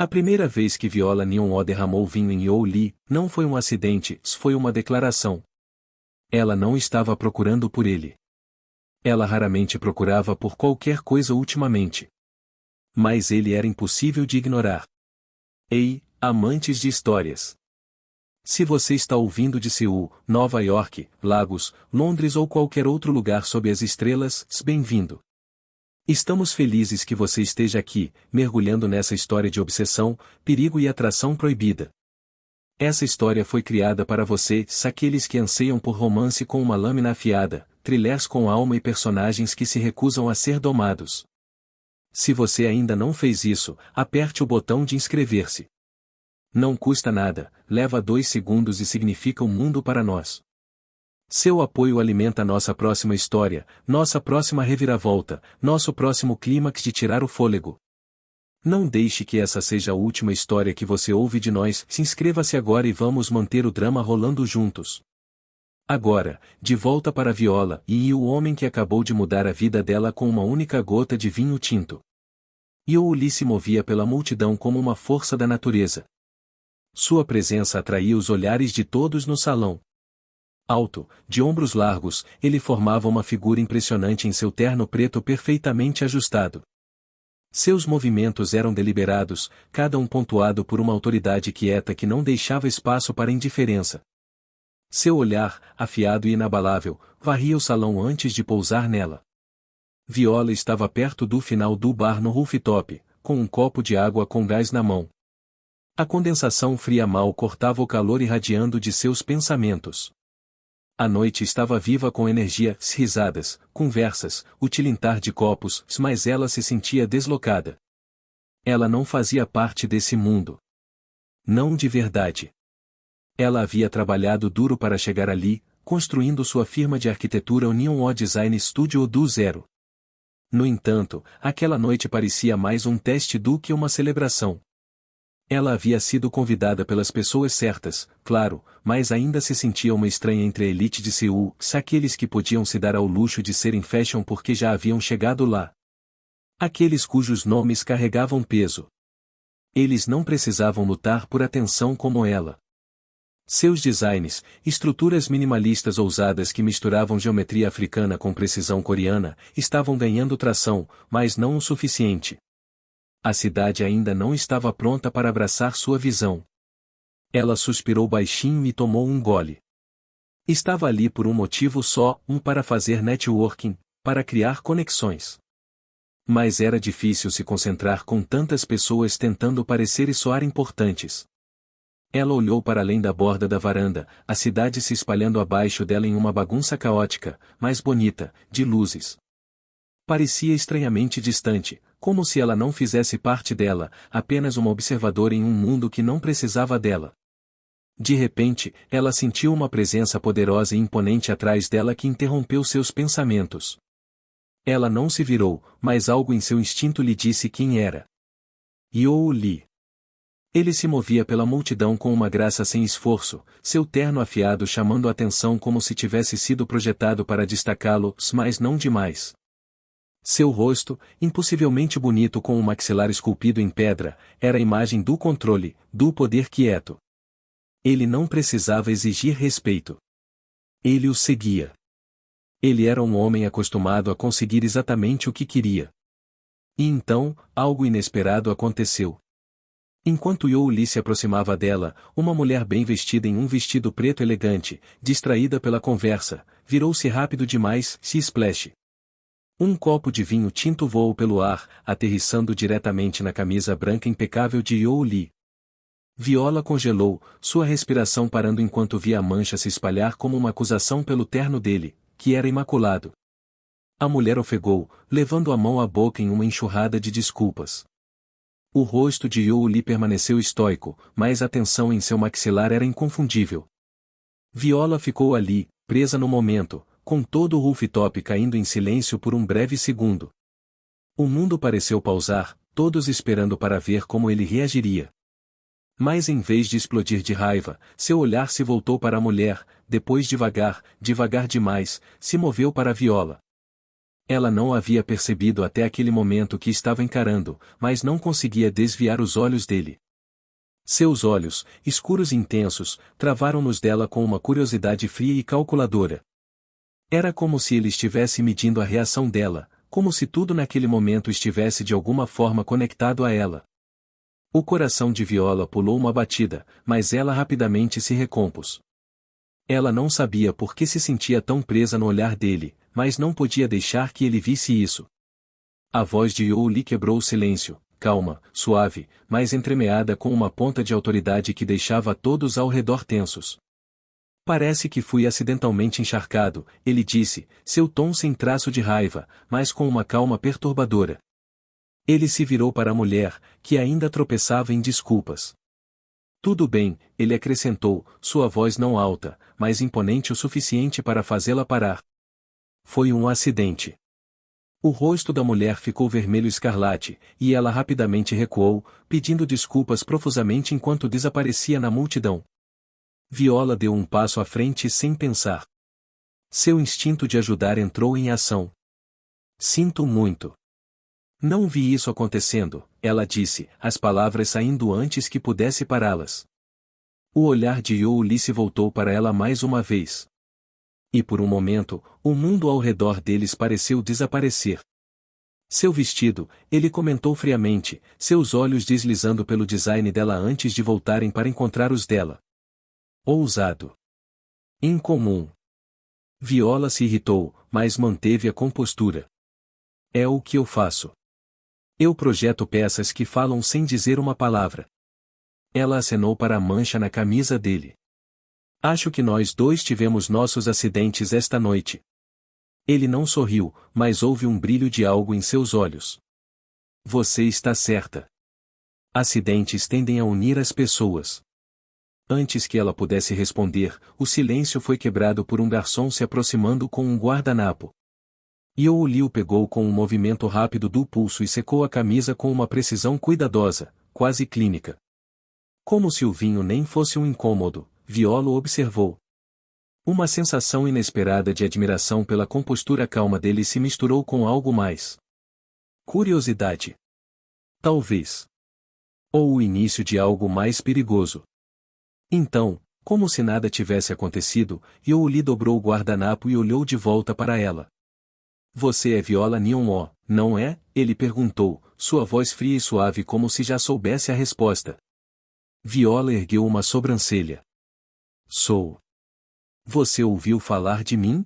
A primeira vez que Viola Neon derramou vinho em You Lee, não foi um acidente, foi uma declaração. Ela não estava procurando por ele. Ela raramente procurava por qualquer coisa ultimamente. Mas ele era impossível de ignorar. Ei, amantes de histórias! Se você está ouvindo de Seul, Nova York, Lagos, Londres ou qualquer outro lugar sob as estrelas, bem-vindo! Estamos felizes que você esteja aqui, mergulhando nessa história de obsessão, perigo e atração proibida. Essa história foi criada para você, aqueles que anseiam por romance com uma lâmina afiada, thrillers com alma e personagens que se recusam a ser domados. Se você ainda não fez isso, aperte o botão de inscrever-se. Não custa nada, leva 2 segundos e significa o mundo para nós. Seu apoio alimenta nossa próxima história, nossa próxima reviravolta, nosso próximo clímax de tirar o fôlego. Não deixe que essa seja a última história que você ouve de nós, inscreva-se agora e vamos manter o drama rolando juntos. Agora, de volta para Viola e o homem que acabou de mudar a vida dela com uma única gota de vinho tinto. You Lee se movia pela multidão como uma força da natureza. Sua presença atraía os olhares de todos no salão. Alto, de ombros largos, ele formava uma figura impressionante em seu terno preto perfeitamente ajustado. Seus movimentos eram deliberados, cada um pontuado por uma autoridade quieta que não deixava espaço para indiferença. Seu olhar, afiado e inabalável, varria o salão antes de pousar nela. Viola estava perto do final do bar no rooftop, com um copo de água com gás na mão. A condensação fria mal cortava o calor irradiando de seus pensamentos. A noite estava viva com energia, risadas, conversas, o tilintar de copos, mas ela se sentia deslocada. Ela não fazia parte desse mundo. Não de verdade. Ela havia trabalhado duro para chegar ali, construindo sua firma de arquitetura Neon Design Studio do zero. No entanto, aquela noite parecia mais um teste do que uma celebração. Ela havia sido convidada pelas pessoas certas, claro, mas ainda se sentia uma estranha entre a elite de Seul, aqueles que podiam se dar ao luxo de serem fashion porque já haviam chegado lá. Aqueles cujos nomes carregavam peso. Eles não precisavam lutar por atenção como ela. Seus designs, estruturas minimalistas ousadas que misturavam geometria africana com precisão coreana, estavam ganhando tração, mas não o suficiente. A cidade ainda não estava pronta para abraçar sua visão. Ela suspirou baixinho e tomou um gole. Estava ali por um motivo só, para fazer networking, para criar conexões. Mas era difícil se concentrar com tantas pessoas tentando parecer e soar importantes. Ela olhou para além da borda da varanda, a cidade se espalhando abaixo dela em uma bagunça caótica, mas bonita, de luzes. Parecia estranhamente distante, como se ela não fizesse parte dela, apenas uma observadora em um mundo que não precisava dela. De repente, ela sentiu uma presença poderosa e imponente atrás dela que interrompeu seus pensamentos. Ela não se virou, mas algo em seu instinto lhe disse quem era. You Lee. Ele se movia pela multidão com uma graça sem esforço, seu terno afiado chamando a atenção como se tivesse sido projetado para destacá-lo, mas não demais. Seu rosto, impossivelmente bonito com um maxilar esculpido em pedra, era a imagem do controle, do poder quieto. Ele não precisava exigir respeito. Ele o seguia. Ele era um homem acostumado a conseguir exatamente o que queria. E então, algo inesperado aconteceu. Enquanto You Lee se aproximava dela, uma mulher bem vestida em um vestido preto elegante, distraída pela conversa, virou-se rápido demais, se splash. Um copo de vinho tinto voou pelo ar, aterrissando diretamente na camisa branca impecável de You Lee. Viola congelou, sua respiração parando enquanto via a mancha se espalhar como uma acusação pelo terno dele, que era imaculado. A mulher ofegou, levando a mão à boca em uma enxurrada de desculpas. O rosto de You Lee permaneceu estoico, mas a tensão em seu maxilar era inconfundível. Viola ficou ali, presa no momento, com todo o rooftop caindo em silêncio por um breve segundo. O mundo pareceu pausar, todos esperando para ver como ele reagiria. Mas em vez de explodir de raiva, seu olhar se voltou para a mulher, depois devagar, devagar demais, se moveu para a Viola. Ela não havia percebido até aquele momento que estava encarando, mas não conseguia desviar os olhos dele. Seus olhos, escuros e intensos, travaram-nos dela com uma curiosidade fria e calculadora. Era como se ele estivesse medindo a reação dela, como se tudo naquele momento estivesse de alguma forma conectado a ela. O coração de Viola pulou uma batida, mas ela rapidamente se recompôs. Ela não sabia por que se sentia tão presa no olhar dele, mas não podia deixar que ele visse isso. A voz de You Li quebrou o silêncio, calma, suave, mas entremeada com uma ponta de autoridade que deixava todos ao redor tensos. Parece que fui acidentalmente encharcado, ele disse, seu tom sem traço de raiva, mas com uma calma perturbadora. Ele se virou para a mulher, que ainda tropeçava em desculpas. Tudo bem, ele acrescentou, sua voz não alta, mas imponente o suficiente para fazê-la parar. Foi um acidente. O rosto da mulher ficou vermelho escarlate, e ela rapidamente recuou, pedindo desculpas profusamente enquanto desaparecia na multidão. Viola deu um passo à frente sem pensar. Seu instinto de ajudar entrou em ação. Sinto muito. Não vi isso acontecendo, ela disse, as palavras saindo antes que pudesse pará-las. O olhar de You Li se voltou para ela mais uma vez. E por um momento, o mundo ao redor deles pareceu desaparecer. Seu vestido, ele comentou friamente, seus olhos deslizando pelo design dela antes de voltarem para encontrar os dela. Ousado. Incomum. Viola se irritou, mas manteve a compostura. É o que eu faço. Eu projeto peças que falam sem dizer uma palavra. Ela acenou para a mancha na camisa dele. Acho que nós dois tivemos nossos acidentes esta noite. Ele não sorriu, mas houve um brilho de algo em seus olhos. Você está certa. Acidentes tendem a unir as pessoas. Antes que ela pudesse responder, o silêncio foi quebrado por um garçom se aproximando com um guardanapo. You Li o pegou com um movimento rápido do pulso e secou a camisa com uma precisão cuidadosa, quase clínica. Como se o vinho nem fosse um incômodo, Viola observou. Uma sensação inesperada de admiração pela compostura calma dele se misturou com algo mais. Curiosidade. Talvez. Ou o início de algo mais perigoso. Então, como se nada tivesse acontecido, You Li dobrou o guardanapo e olhou de volta para ela. Você é Viola Neon-O, não é? Ele perguntou, sua voz fria e suave como se já soubesse a resposta. Viola ergueu uma sobrancelha. Sou. Você ouviu falar de mim?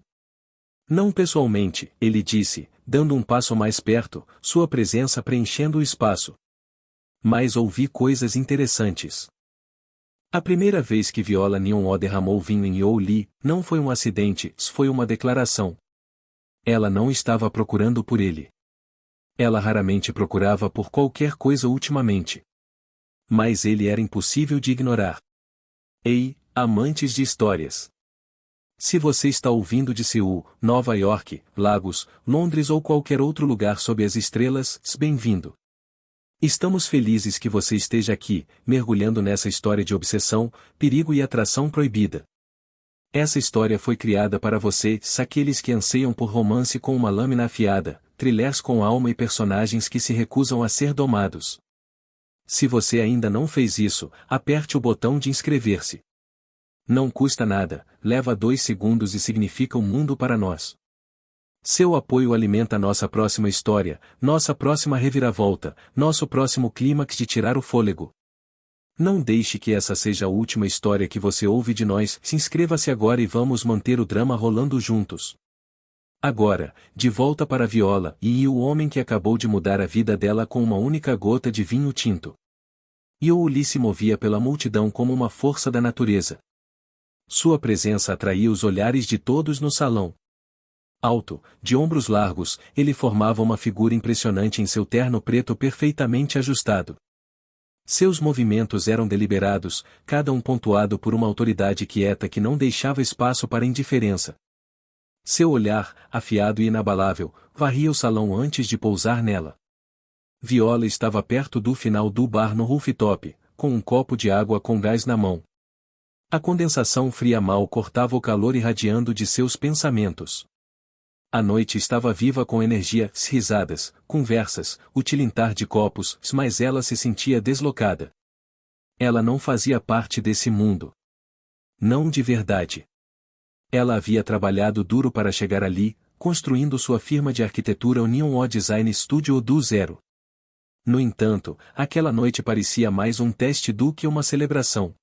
Não pessoalmente, ele disse, dando um passo mais perto, sua presença preenchendo o espaço. Mas ouvi coisas interessantes. A primeira vez que Viola Neon-O derramou vinho em You Li, não foi um acidente, foi uma declaração. Ela não estava procurando por ele. Ela raramente procurava por qualquer coisa ultimamente. Mas ele era impossível de ignorar. Ei, amantes de histórias. Se você está ouvindo de Seul, Nova York, Lagos, Londres ou qualquer outro lugar sob as estrelas, bem-vindo. Estamos felizes que você esteja aqui, mergulhando nessa história de obsessão, perigo e atração proibida. Essa história foi criada para você, aqueles que anseiam por romance com uma lâmina afiada, thrillers com alma e personagens que se recusam a ser domados. Se você ainda não fez isso, aperte o botão de inscrever-se. Não custa nada, leva 2 segundos e significa o mundo para nós. Seu apoio alimenta nossa próxima história, nossa próxima reviravolta, nosso próximo clímax de tirar o fôlego. Não deixe que essa seja a última história que você ouve de nós, inscreva-se agora e vamos manter o drama rolando juntos. Agora, de volta para Viola e o homem que acabou de mudar a vida dela com uma única gota de vinho tinto. You Li se movia pela multidão como uma força da natureza. Sua presença atraía os olhares de todos no salão. Alto, de ombros largos, ele formava uma figura impressionante em seu terno preto perfeitamente ajustado. Seus movimentos eram deliberados, cada um pontuado por uma autoridade quieta que não deixava espaço para indiferença. Seu olhar, afiado e inabalável, varria o salão antes de pousar nela. Viola estava perto do final do bar no rooftop, com um copo de água com gás na mão. A condensação fria mal cortava o calor irradiando de seus pensamentos. A noite estava viva com energia, risadas, conversas, o tilintar de copos, mas ela se sentia deslocada. Ela não fazia parte desse mundo. Não de verdade. Ela havia trabalhado duro para chegar ali, construindo sua firma de arquitetura Union O Design Studio do zero. No entanto, aquela noite parecia mais um teste do que uma celebração.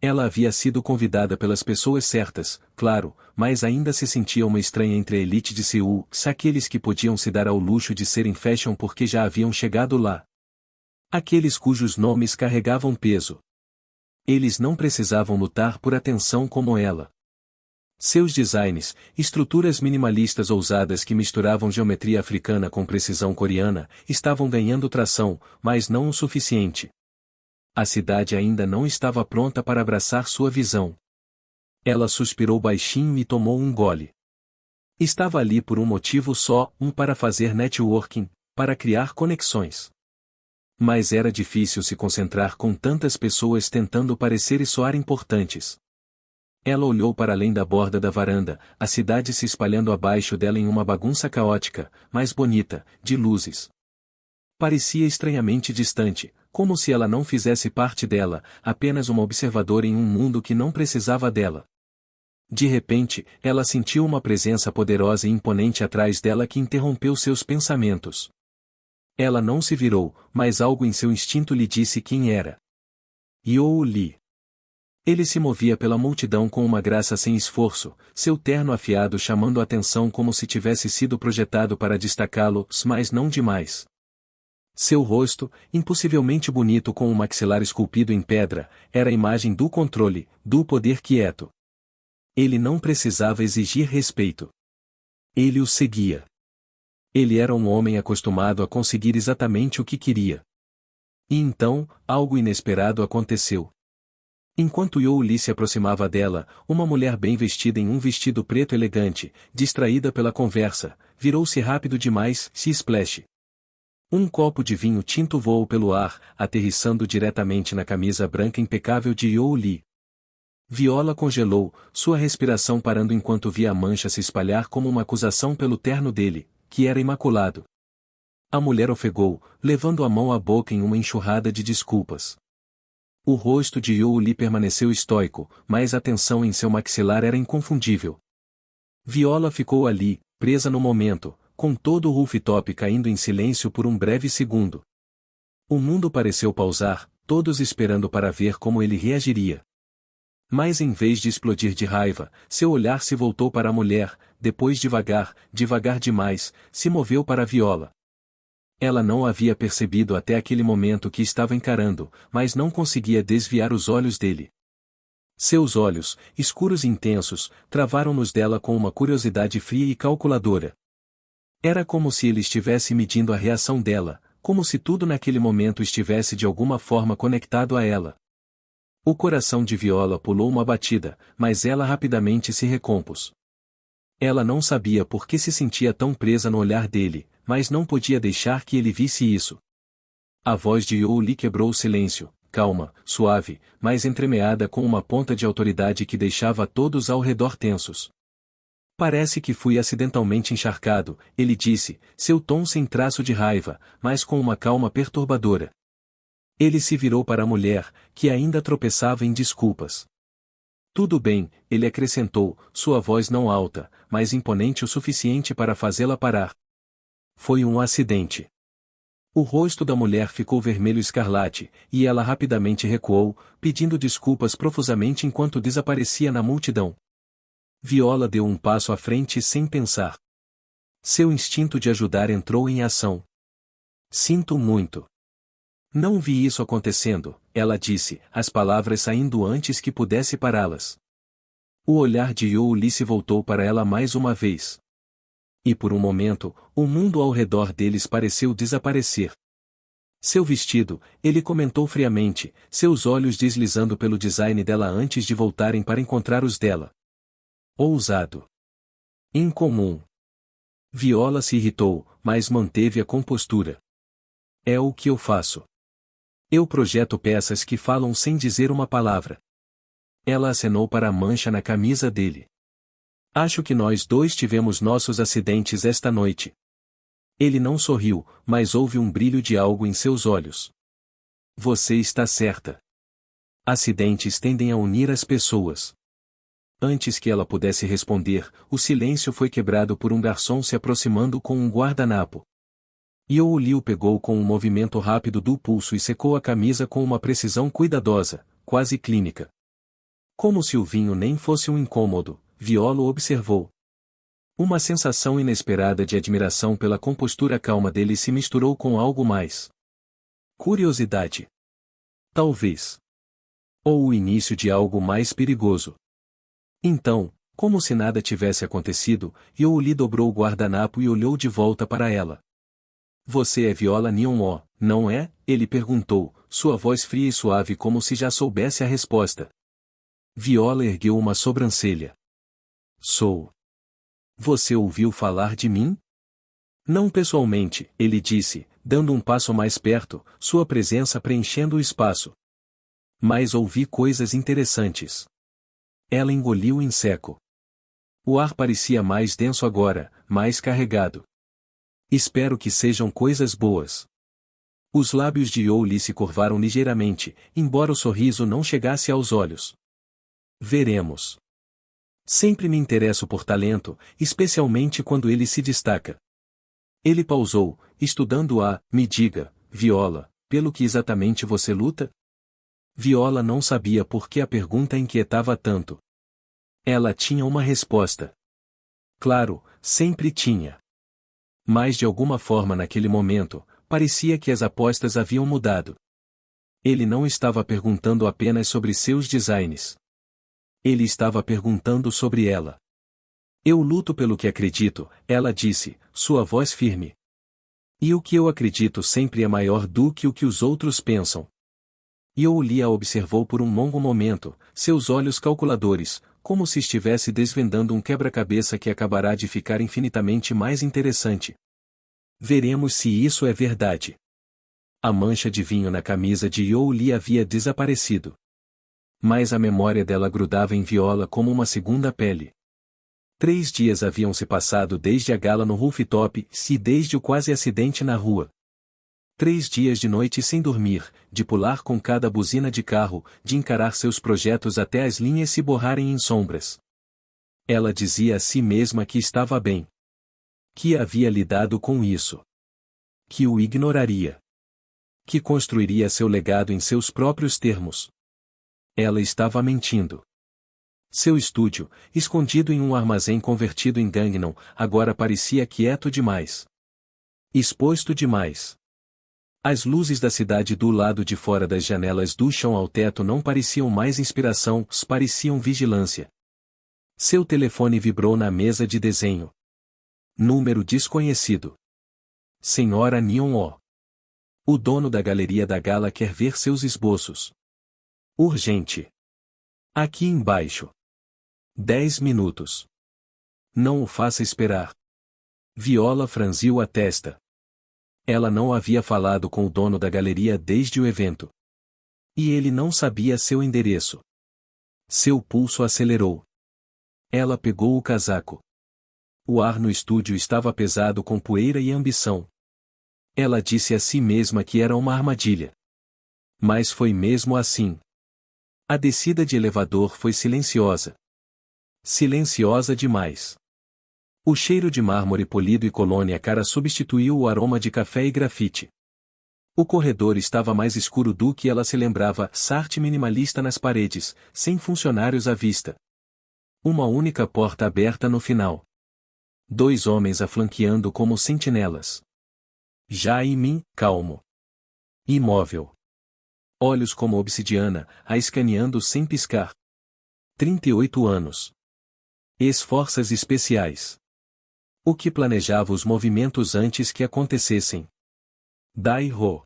Ela havia sido convidada pelas pessoas certas, claro, mas ainda se sentia uma estranha entre a elite de Seul, aqueles que podiam se dar ao luxo de serem fashion porque já haviam chegado lá. Aqueles cujos nomes carregavam peso. Eles não precisavam lutar por atenção como ela. Seus designs, estruturas minimalistas ousadas que misturavam geometria africana com precisão coreana, estavam ganhando tração, mas não o suficiente. A cidade ainda não estava pronta para abraçar sua visão. Ela suspirou baixinho e tomou um gole. Estava ali por um motivo só, para fazer networking, para criar conexões. Mas era difícil se concentrar com tantas pessoas tentando parecer e soar importantes. Ela olhou para além da borda da varanda, a cidade se espalhando abaixo dela em uma bagunça caótica, mas bonita, de luzes. Parecia estranhamente distante, como se ela não fizesse parte dela, apenas uma observadora em um mundo que não precisava dela. De repente, ela sentiu uma presença poderosa e imponente atrás dela que interrompeu seus pensamentos. Ela não se virou, mas algo em seu instinto lhe disse quem era. You Lee. Ele se movia pela multidão com uma graça sem esforço, seu terno afiado chamando a atenção como se tivesse sido projetado para destacá-lo, mas não demais. Seu rosto, impossivelmente bonito com um maxilar esculpido em pedra, era a imagem do controle, do poder quieto. Ele não precisava exigir respeito. Ele o seguia. Ele era um homem acostumado a conseguir exatamente o que queria. E então, algo inesperado aconteceu. Enquanto You Lee se aproximava dela, uma mulher bem vestida em um vestido preto elegante, distraída pela conversa, virou-se rápido demais, se splash. Um copo de vinho tinto voou pelo ar, aterrissando diretamente na camisa branca impecável de You Lee. Viola congelou, sua respiração parando enquanto via a mancha se espalhar como uma acusação pelo terno dele, que era imaculado. A mulher ofegou, levando a mão à boca em uma enxurrada de desculpas. O rosto de You Lee permaneceu estoico, mas a tensão em seu maxilar era inconfundível. Viola ficou ali, presa no momento, com todo o rooftop caindo em silêncio por um breve segundo. O mundo pareceu pausar, todos esperando para ver como ele reagiria. Mas em vez de explodir de raiva, seu olhar se voltou para a mulher, depois devagar demais, se moveu para Viola. Ela não havia percebido até aquele momento que estava encarando, mas não conseguia desviar os olhos dele. Seus olhos, escuros e intensos, travaram nos dela com uma curiosidade fria e calculadora. Era como se ele estivesse medindo a reação dela, como se tudo naquele momento estivesse de alguma forma conectado a ela. O coração de Viola pulou uma batida, mas ela rapidamente se recompôs. Ela não sabia por que se sentia tão presa no olhar dele, mas não podia deixar que ele visse isso. A voz de You Lee quebrou o silêncio, calma, suave, mas entremeada com uma ponta de autoridade que deixava todos ao redor tensos. Parece que fui acidentalmente encharcado, ele disse, seu tom sem traço de raiva, mas com uma calma perturbadora. Ele se virou para a mulher, que ainda tropeçava em desculpas. Tudo bem, ele acrescentou, sua voz não alta, mas imponente o suficiente para fazê-la parar. Foi um acidente. O rosto da mulher ficou vermelho escarlate, e ela rapidamente recuou, pedindo desculpas profusamente enquanto desaparecia na multidão. Viola deu um passo à frente sem pensar. Seu instinto de ajudar entrou em ação. Sinto muito. Não vi isso acontecendo, ela disse, as palavras saindo antes que pudesse pará-las. O olhar de You Lee se voltou para ela mais uma vez. E por um momento, o mundo ao redor deles pareceu desaparecer. Seu vestido, ele comentou friamente, seus olhos deslizando pelo design dela antes de voltarem para encontrar os dela. Ousado. Incomum. Viola se irritou, mas manteve a compostura. É o que eu faço. Eu projeto peças que falam sem dizer uma palavra. Ela acenou para a mancha na camisa dele. Acho que nós dois tivemos nossos acidentes esta noite. Ele não sorriu, mas houve um brilho de algo em seus olhos. Você está certa. Acidentes tendem a unir as pessoas. Antes que ela pudesse responder, o silêncio foi quebrado por um garçom se aproximando com um guardanapo. Youli o pegou com um movimento rápido do pulso e secou a camisa com uma precisão cuidadosa, quase clínica. Como se o vinho nem fosse um incômodo, Viola observou. Uma sensação inesperada de admiração pela compostura calma dele se misturou com algo mais. Curiosidade. Talvez. Ou o início de algo mais perigoso. Então, como se nada tivesse acontecido, Youli dobrou o guardanapo e olhou de volta para ela. Você é Viola Neon-O, não é? Ele perguntou, sua voz fria e suave como se já soubesse a resposta. Viola ergueu uma sobrancelha. Sou. Você ouviu falar de mim? Não pessoalmente, ele disse, dando um passo mais perto, sua presença preenchendo o espaço. Mas ouvi coisas interessantes. Ela engoliu em seco. O ar parecia mais denso agora, mais carregado. Espero que sejam coisas boas. Os lábios de Youli se curvaram ligeiramente, embora o sorriso não chegasse aos olhos. Veremos. Sempre me interesso por talento, especialmente quando ele se destaca. Ele pausou, estudando me diga, Viola, pelo que exatamente você luta? Viola não sabia por que a pergunta inquietava tanto. Ela tinha uma resposta. Claro, sempre tinha. Mas de alguma forma naquele momento, parecia que as apostas haviam mudado. Ele não estava perguntando apenas sobre seus designs. Ele estava perguntando sobre ela. Eu luto pelo que acredito, ela disse, sua voz firme. E o que eu acredito sempre é maior do que o que os outros pensam. Youli a observou por um longo momento, seus olhos calculadores, como se estivesse desvendando um quebra-cabeça que acabará de ficar infinitamente mais interessante. Veremos se isso é verdade. A mancha de vinho na camisa de Youli havia desaparecido. Mas a memória dela grudava em Viola como uma segunda pele. 3 dias haviam se passado desde a gala no rooftop e desde o quase acidente na rua. 3 dias de noite sem dormir, de pular com cada buzina de carro, de encarar seus projetos até as linhas se borrarem em sombras. Ela dizia a si mesma que estava bem. Que havia lidado com isso. Que o ignoraria. Que construiria seu legado em seus próprios termos. Ela estava mentindo. Seu estúdio, escondido em um armazém convertido em Gangnam, agora parecia quieto demais. Exposto demais. As luzes da cidade do lado de fora das janelas do chão ao teto não pareciam mais inspiração, pareciam vigilância. Seu telefone vibrou na mesa de desenho. Número desconhecido. Senhora Neon-O. O dono da galeria da gala quer ver seus esboços. Urgente. Aqui embaixo. 10 minutos. Não o faça esperar. Viola franziu a testa. Ela não havia falado com o dono da galeria desde o evento. E ele não sabia seu endereço. Seu pulso acelerou. Ela pegou o casaco. O ar no estúdio estava pesado com poeira e ambição. Ela disse a si mesma que era uma armadilha. Mas foi mesmo assim. A descida de elevador foi silenciosa. Silenciosa demais. O cheiro de mármore polido e colônia cara substituiu o aroma de café e grafite. O corredor estava mais escuro do que ela se lembrava, arte minimalista nas paredes, sem funcionários à vista. Uma única porta aberta no final. 2 homens a flanqueando como sentinelas. Jaime, calmo. Imóvel. Olhos como obsidiana, a escaneando sem piscar. 38 anos. Esforças especiais. O que planejava os movimentos antes que acontecessem. Dai-ho.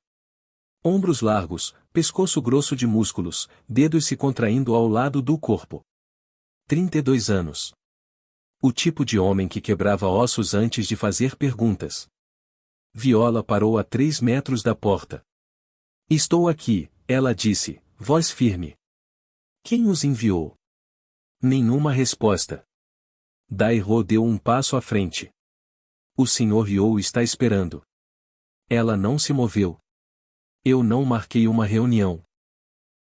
Ombros largos, pescoço grosso de músculos, dedos se contraindo ao lado do corpo. 32 anos. O tipo de homem que quebrava ossos antes de fazer perguntas. Viola parou a 3 metros da porta. Estou aqui, ela disse, voz firme. Quem os enviou? Nenhuma resposta. Dai-Ro deu um passo à frente. O Sr. Ryo está esperando. Ela não se moveu. Eu não marquei uma reunião.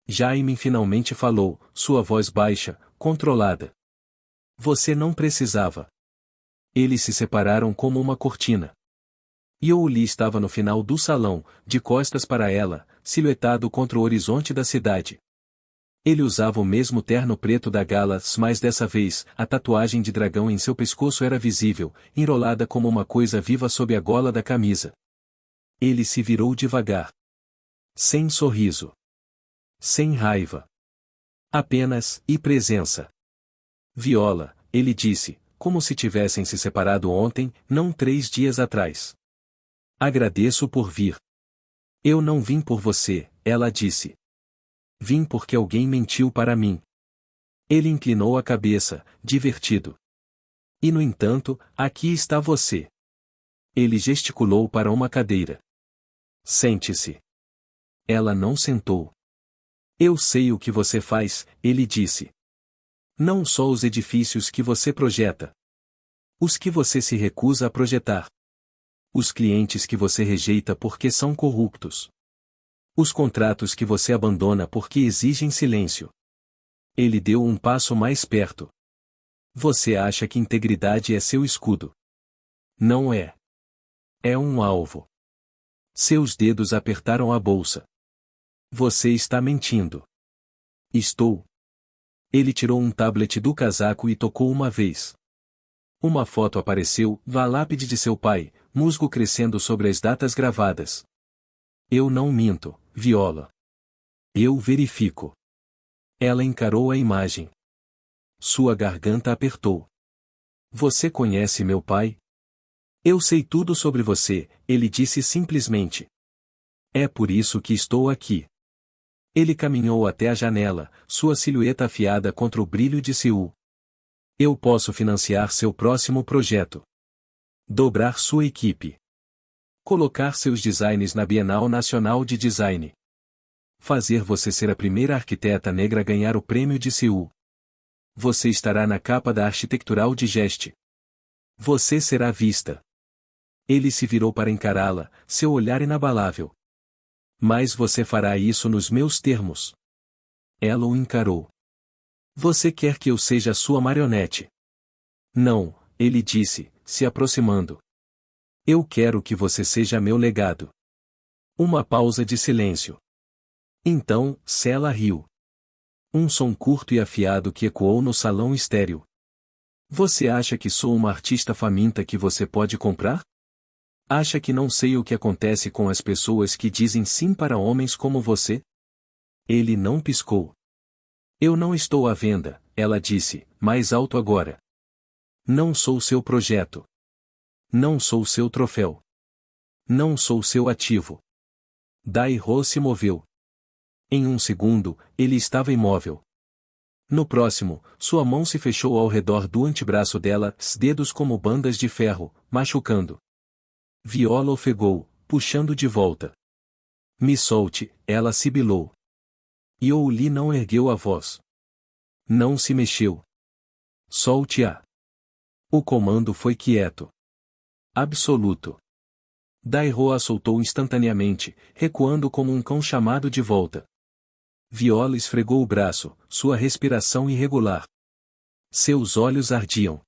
Jaime finalmente falou, sua voz baixa, controlada. Você não precisava. Eles se separaram como uma cortina. Youli estava no final do salão, de costas para ela, silhuetado contra o horizonte da cidade. Ele usava o mesmo terno preto da gala, mas dessa vez, a tatuagem de dragão em seu pescoço era visível, enrolada como uma coisa viva sob a gola da camisa. Ele se virou devagar. Sem sorriso. Sem raiva. Apenas, e presença. Viola, ele disse, como se tivessem se separado ontem, não 3 dias atrás. Agradeço por vir. Eu não vim por você, ela disse. Vim porque alguém mentiu para mim. Ele inclinou a cabeça, divertido. E no entanto, aqui está você. Ele gesticulou para uma cadeira. Sente-se. Ela não sentou. Eu sei o que você faz, ele disse. Não só os edifícios que você projeta. Os que você se recusa a projetar. Os clientes que você rejeita porque são corruptos. Os contratos que você abandona porque exigem silêncio. Ele deu um passo mais perto. Você acha que integridade é seu escudo? Não é. É um alvo. Seus dedos apertaram a bolsa. Você está mentindo. Estou. Ele tirou um tablet do casaco e tocou uma vez. Uma foto apareceu, da lápide de seu pai, musgo crescendo sobre as datas gravadas. Eu não minto, Viola. Eu verifico. Ela encarou a imagem. Sua garganta apertou. Você conhece meu pai? Eu sei tudo sobre você, ele disse simplesmente. É por isso que estou aqui. Ele caminhou até a janela, sua silhueta afiada contra o brilho de Seul. Eu posso financiar seu próximo projeto. Dobrar sua equipe. Colocar seus designs na Bienal Nacional de Design. Fazer você ser a primeira arquiteta negra a ganhar o prêmio de Seul. Você estará na capa da Arquitectural Digest. Você será vista. Ele se virou para encará-la, seu olhar inabalável. Mas você fará isso nos meus termos. Ela o encarou. Você quer que eu seja sua marionete? Não, ele disse, se aproximando. Eu quero que você seja meu legado. Uma pausa de silêncio. Então, Sela riu. Um som curto e afiado que ecoou no salão estéril. Você acha que sou uma artista faminta que você pode comprar? Acha que não sei o que acontece com as pessoas que dizem sim para homens como você? Ele não piscou. Eu não estou à venda, ela disse, mais alto agora. Não sou seu projeto. Não sou seu troféu. Não sou seu ativo. Dai-Ro se moveu. Em um segundo, ele estava imóvel. No próximo, sua mão se fechou ao redor do antebraço dela, dedos como bandas de ferro, machucando. Viola ofegou, puxando de volta. Me solte, ela sibilou. Youli não ergueu a voz. Não se mexeu. Solte-a. O comando foi quieto. Absoluto. Dai-Ro a soltou instantaneamente, recuando como um cão chamado de volta. Viola esfregou o braço, sua respiração irregular. Seus olhos ardiam.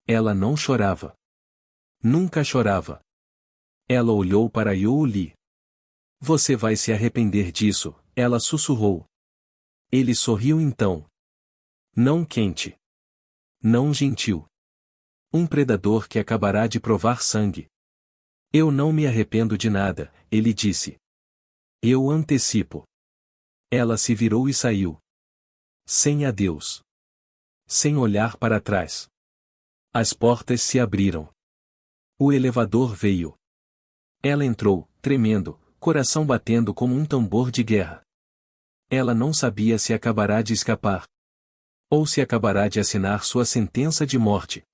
Ela não chorava. Nunca chorava. Ela olhou para Youli. Você vai se arrepender disso, ela sussurrou. Ele sorriu então. Não quente. Não gentil. Um predador que acabará de provar sangue. Eu não me arrependo de nada, ele disse. Eu antecipo. Ela se virou e saiu. Sem adeus. Sem olhar para trás. As portas se abriram. O elevador veio. Ela entrou, tremendo, coração batendo como um tambor de guerra. Ela não sabia se acabará de escapar. Ou se acabará de assinar sua sentença de morte.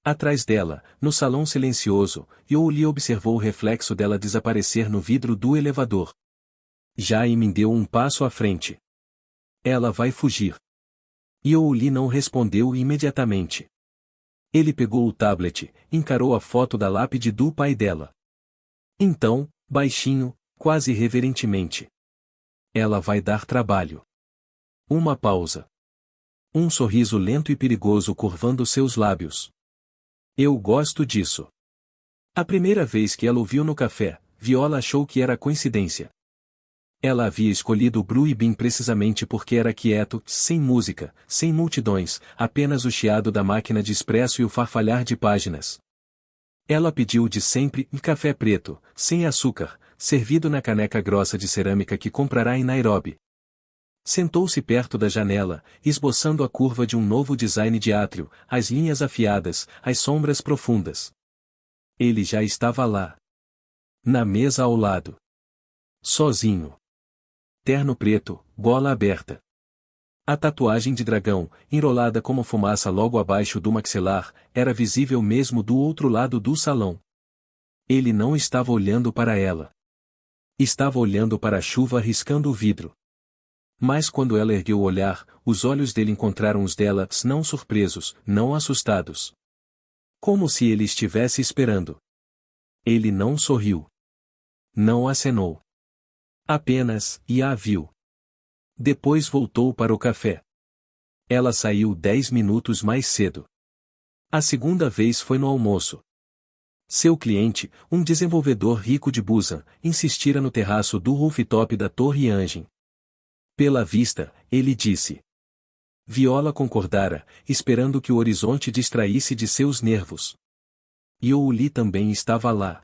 Atrás dela, no salão silencioso, Youli observou o reflexo dela desaparecer no vidro do elevador. Jaime deu um passo à frente. Ela vai fugir. Youli não respondeu imediatamente. Ele pegou o tablet, encarou a foto da lápide do pai dela. Então, baixinho, quase reverentemente. Ela vai dar trabalho. Uma pausa. Um sorriso lento e perigoso curvando seus lábios. Eu gosto disso. A primeira vez que ela o viu no café, Viola achou que era coincidência. Ela havia escolhido o Blue Bean precisamente porque era quieto, sem música, sem multidões, apenas o chiado da máquina de expresso e o farfalhar de páginas. Ela pediu de sempre um café preto, sem açúcar, servido na caneca grossa de cerâmica que comprará em Nairobi. Sentou-se perto da janela, esboçando a curva de um novo design de átrio, as linhas afiadas, as sombras profundas. Ele já estava lá. Na mesa ao lado. Sozinho. Terno preto, gola aberta. A tatuagem de dragão, enrolada como fumaça logo abaixo do maxilar, era visível mesmo do outro lado do salão. Ele não estava olhando para ela. Estava olhando para a chuva riscando o vidro. Mas quando ela ergueu o olhar, os olhos dele encontraram os dela, não surpresos, não assustados. Como se ele estivesse esperando. Ele não sorriu. Não acenou. Apenas, e a viu. Depois voltou para o café. Ela saiu 10 minutos mais cedo. A segunda vez foi no almoço. Seu cliente, um desenvolvedor rico de Busan, insistira no terraço do rooftop da Torre Yanjin. Pela vista, ele disse. Viola concordara, esperando que o horizonte distraísse de seus nervos. Youli também estava lá.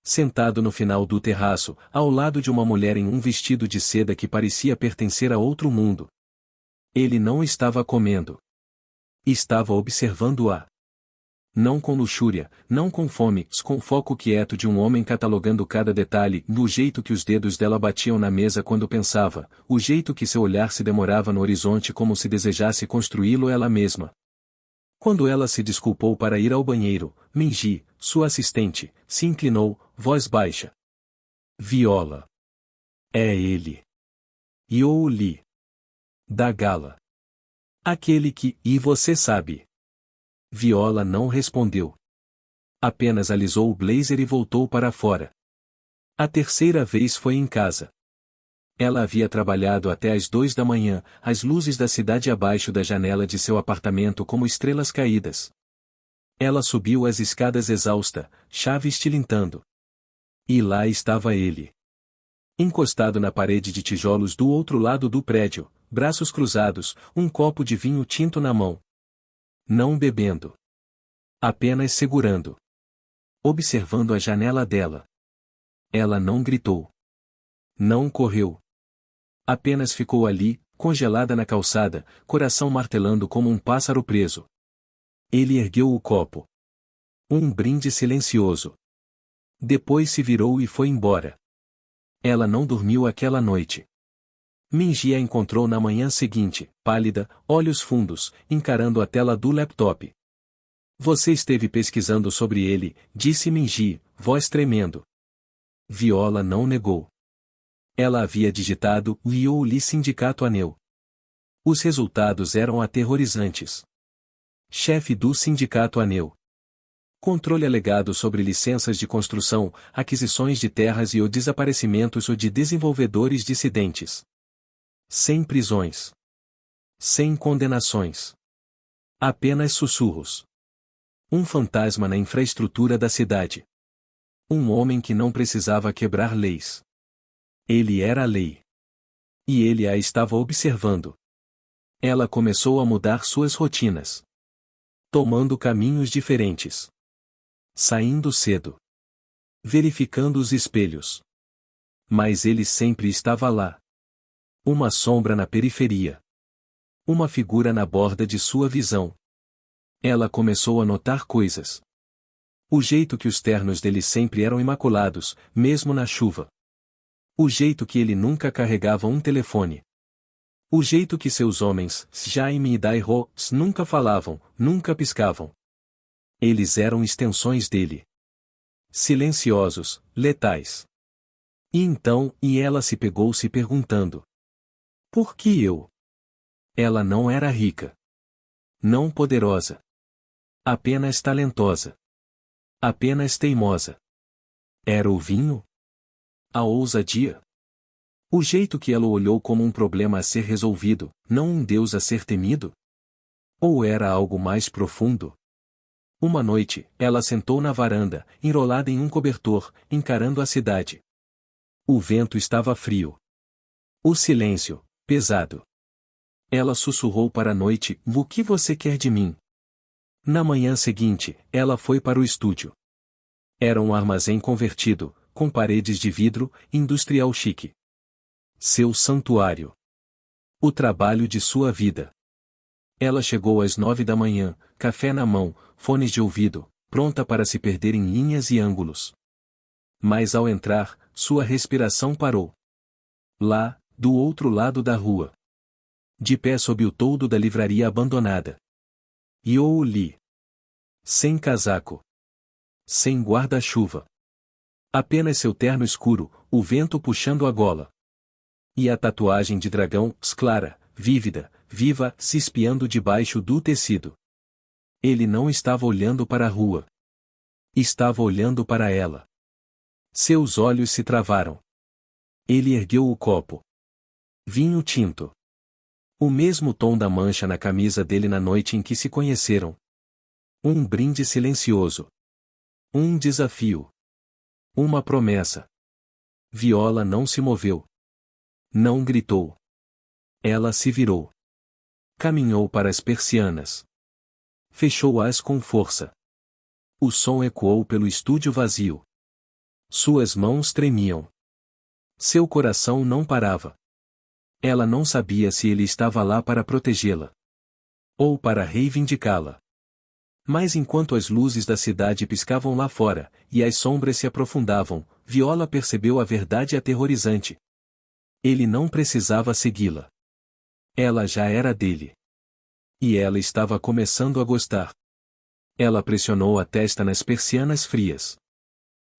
Sentado no final do terraço, ao lado de uma mulher em um vestido de seda que parecia pertencer a outro mundo. Ele não estava comendo. Estava observando-a. Não com luxúria, não com fome, com foco quieto de um homem catalogando cada detalhe, no jeito que os dedos dela batiam na mesa quando pensava, o jeito que seu olhar se demorava no horizonte como se desejasse construí-lo ela mesma. Quando ela se desculpou para ir ao banheiro, Minji, sua assistente, se inclinou, voz baixa. Viola. É ele. Youli. Da gala. Aquele que, e você sabe. Viola não respondeu. Apenas alisou o blazer e voltou para fora. A terceira vez foi em casa. Ela havia trabalhado até às 2 da manhã, as luzes da cidade abaixo da janela de seu apartamento como estrelas caídas. Ela subiu as escadas exausta, chave estilintando. E lá estava ele. Encostado na parede de tijolos do outro lado do prédio, braços cruzados, um copo de vinho tinto na mão. Não bebendo. Apenas segurando. Observando a janela dela. Ela não gritou. Não correu. Apenas ficou ali, congelada na calçada, coração martelando como um pássaro preso. Ele ergueu o copo. Um brinde silencioso. Depois se virou e foi embora. Ela não dormiu aquela noite. Minji a encontrou na manhã seguinte, pálida, olhos fundos, encarando a tela do laptop. Você esteve pesquisando sobre ele, disse Minji, voz tremendo. Viola não negou. Ela havia digitado Youli Sindicato Aneu. Os resultados eram aterrorizantes. Chefe do Sindicato Aneu. Controle alegado sobre licenças de construção, aquisições de terras e ou desaparecimentos ou de desenvolvedores dissidentes. 100 prisões. 100 condenações. Apenas sussurros. Um fantasma na infraestrutura da cidade. Um homem que não precisava quebrar leis. Ele era a lei. E ele a estava observando. Ela começou a mudar suas rotinas. Tomando caminhos diferentes. Saindo cedo. Verificando os espelhos. Mas ele sempre estava lá. Uma sombra na periferia. Uma figura na borda de sua visão. Ela começou a notar coisas. O jeito que os ternos dele sempre eram imaculados, mesmo na chuva. O jeito que ele nunca carregava um telefone. O jeito que seus homens, Jaime e Dairo, nunca falavam, nunca piscavam. Eles eram extensões dele. Silenciosos, letais. E então, ela se pegou se perguntando. Por que eu? Ela não era rica. Não poderosa. Apenas talentosa. Apenas teimosa. Era o vinho? A ousadia? O jeito que ela o olhou como um problema a ser resolvido, não um Deus a ser temido? Ou era algo mais profundo? Uma noite, ela sentou na varanda, enrolada em um cobertor, encarando a cidade. O vento estava frio. O silêncio, pesado. Ela sussurrou para a noite: "O que você quer de mim?" Na manhã seguinte, ela foi para o estúdio. Era um armazém convertido, com paredes de vidro, industrial chique. Seu santuário. O trabalho de sua vida. Ela chegou às 9 da manhã, café na mão, fones de ouvido, pronta para se perder em linhas e ângulos. Mas ao entrar, sua respiração parou. Lá, do outro lado da rua. De pé sob o toldo da livraria abandonada. Yoo Lee. Sem casaco. Sem guarda-chuva. Apenas seu terno escuro, o vento puxando a gola. E a tatuagem de dragão, clara, vívida, viva, se espiando debaixo do tecido. Ele não estava olhando para a rua. Estava olhando para ela. Seus olhos se travaram. Ele ergueu o copo. Vinho tinto. O mesmo tom da mancha na camisa dele na noite em que se conheceram. Um brinde silencioso. Um desafio. Uma promessa. Viola não se moveu. Não gritou. Ela se virou. Caminhou para as persianas. Fechou-as com força. O som ecoou pelo estúdio vazio. Suas mãos tremiam. Seu coração não parava. Ela não sabia se ele estava lá para protegê-la. Ou para reivindicá-la. Mas enquanto as luzes da cidade piscavam lá fora, e as sombras se aprofundavam, Viola percebeu a verdade aterrorizante. Ele não precisava segui-la. Ela já era dele. E ela estava começando a gostar. Ela pressionou a testa nas persianas frias.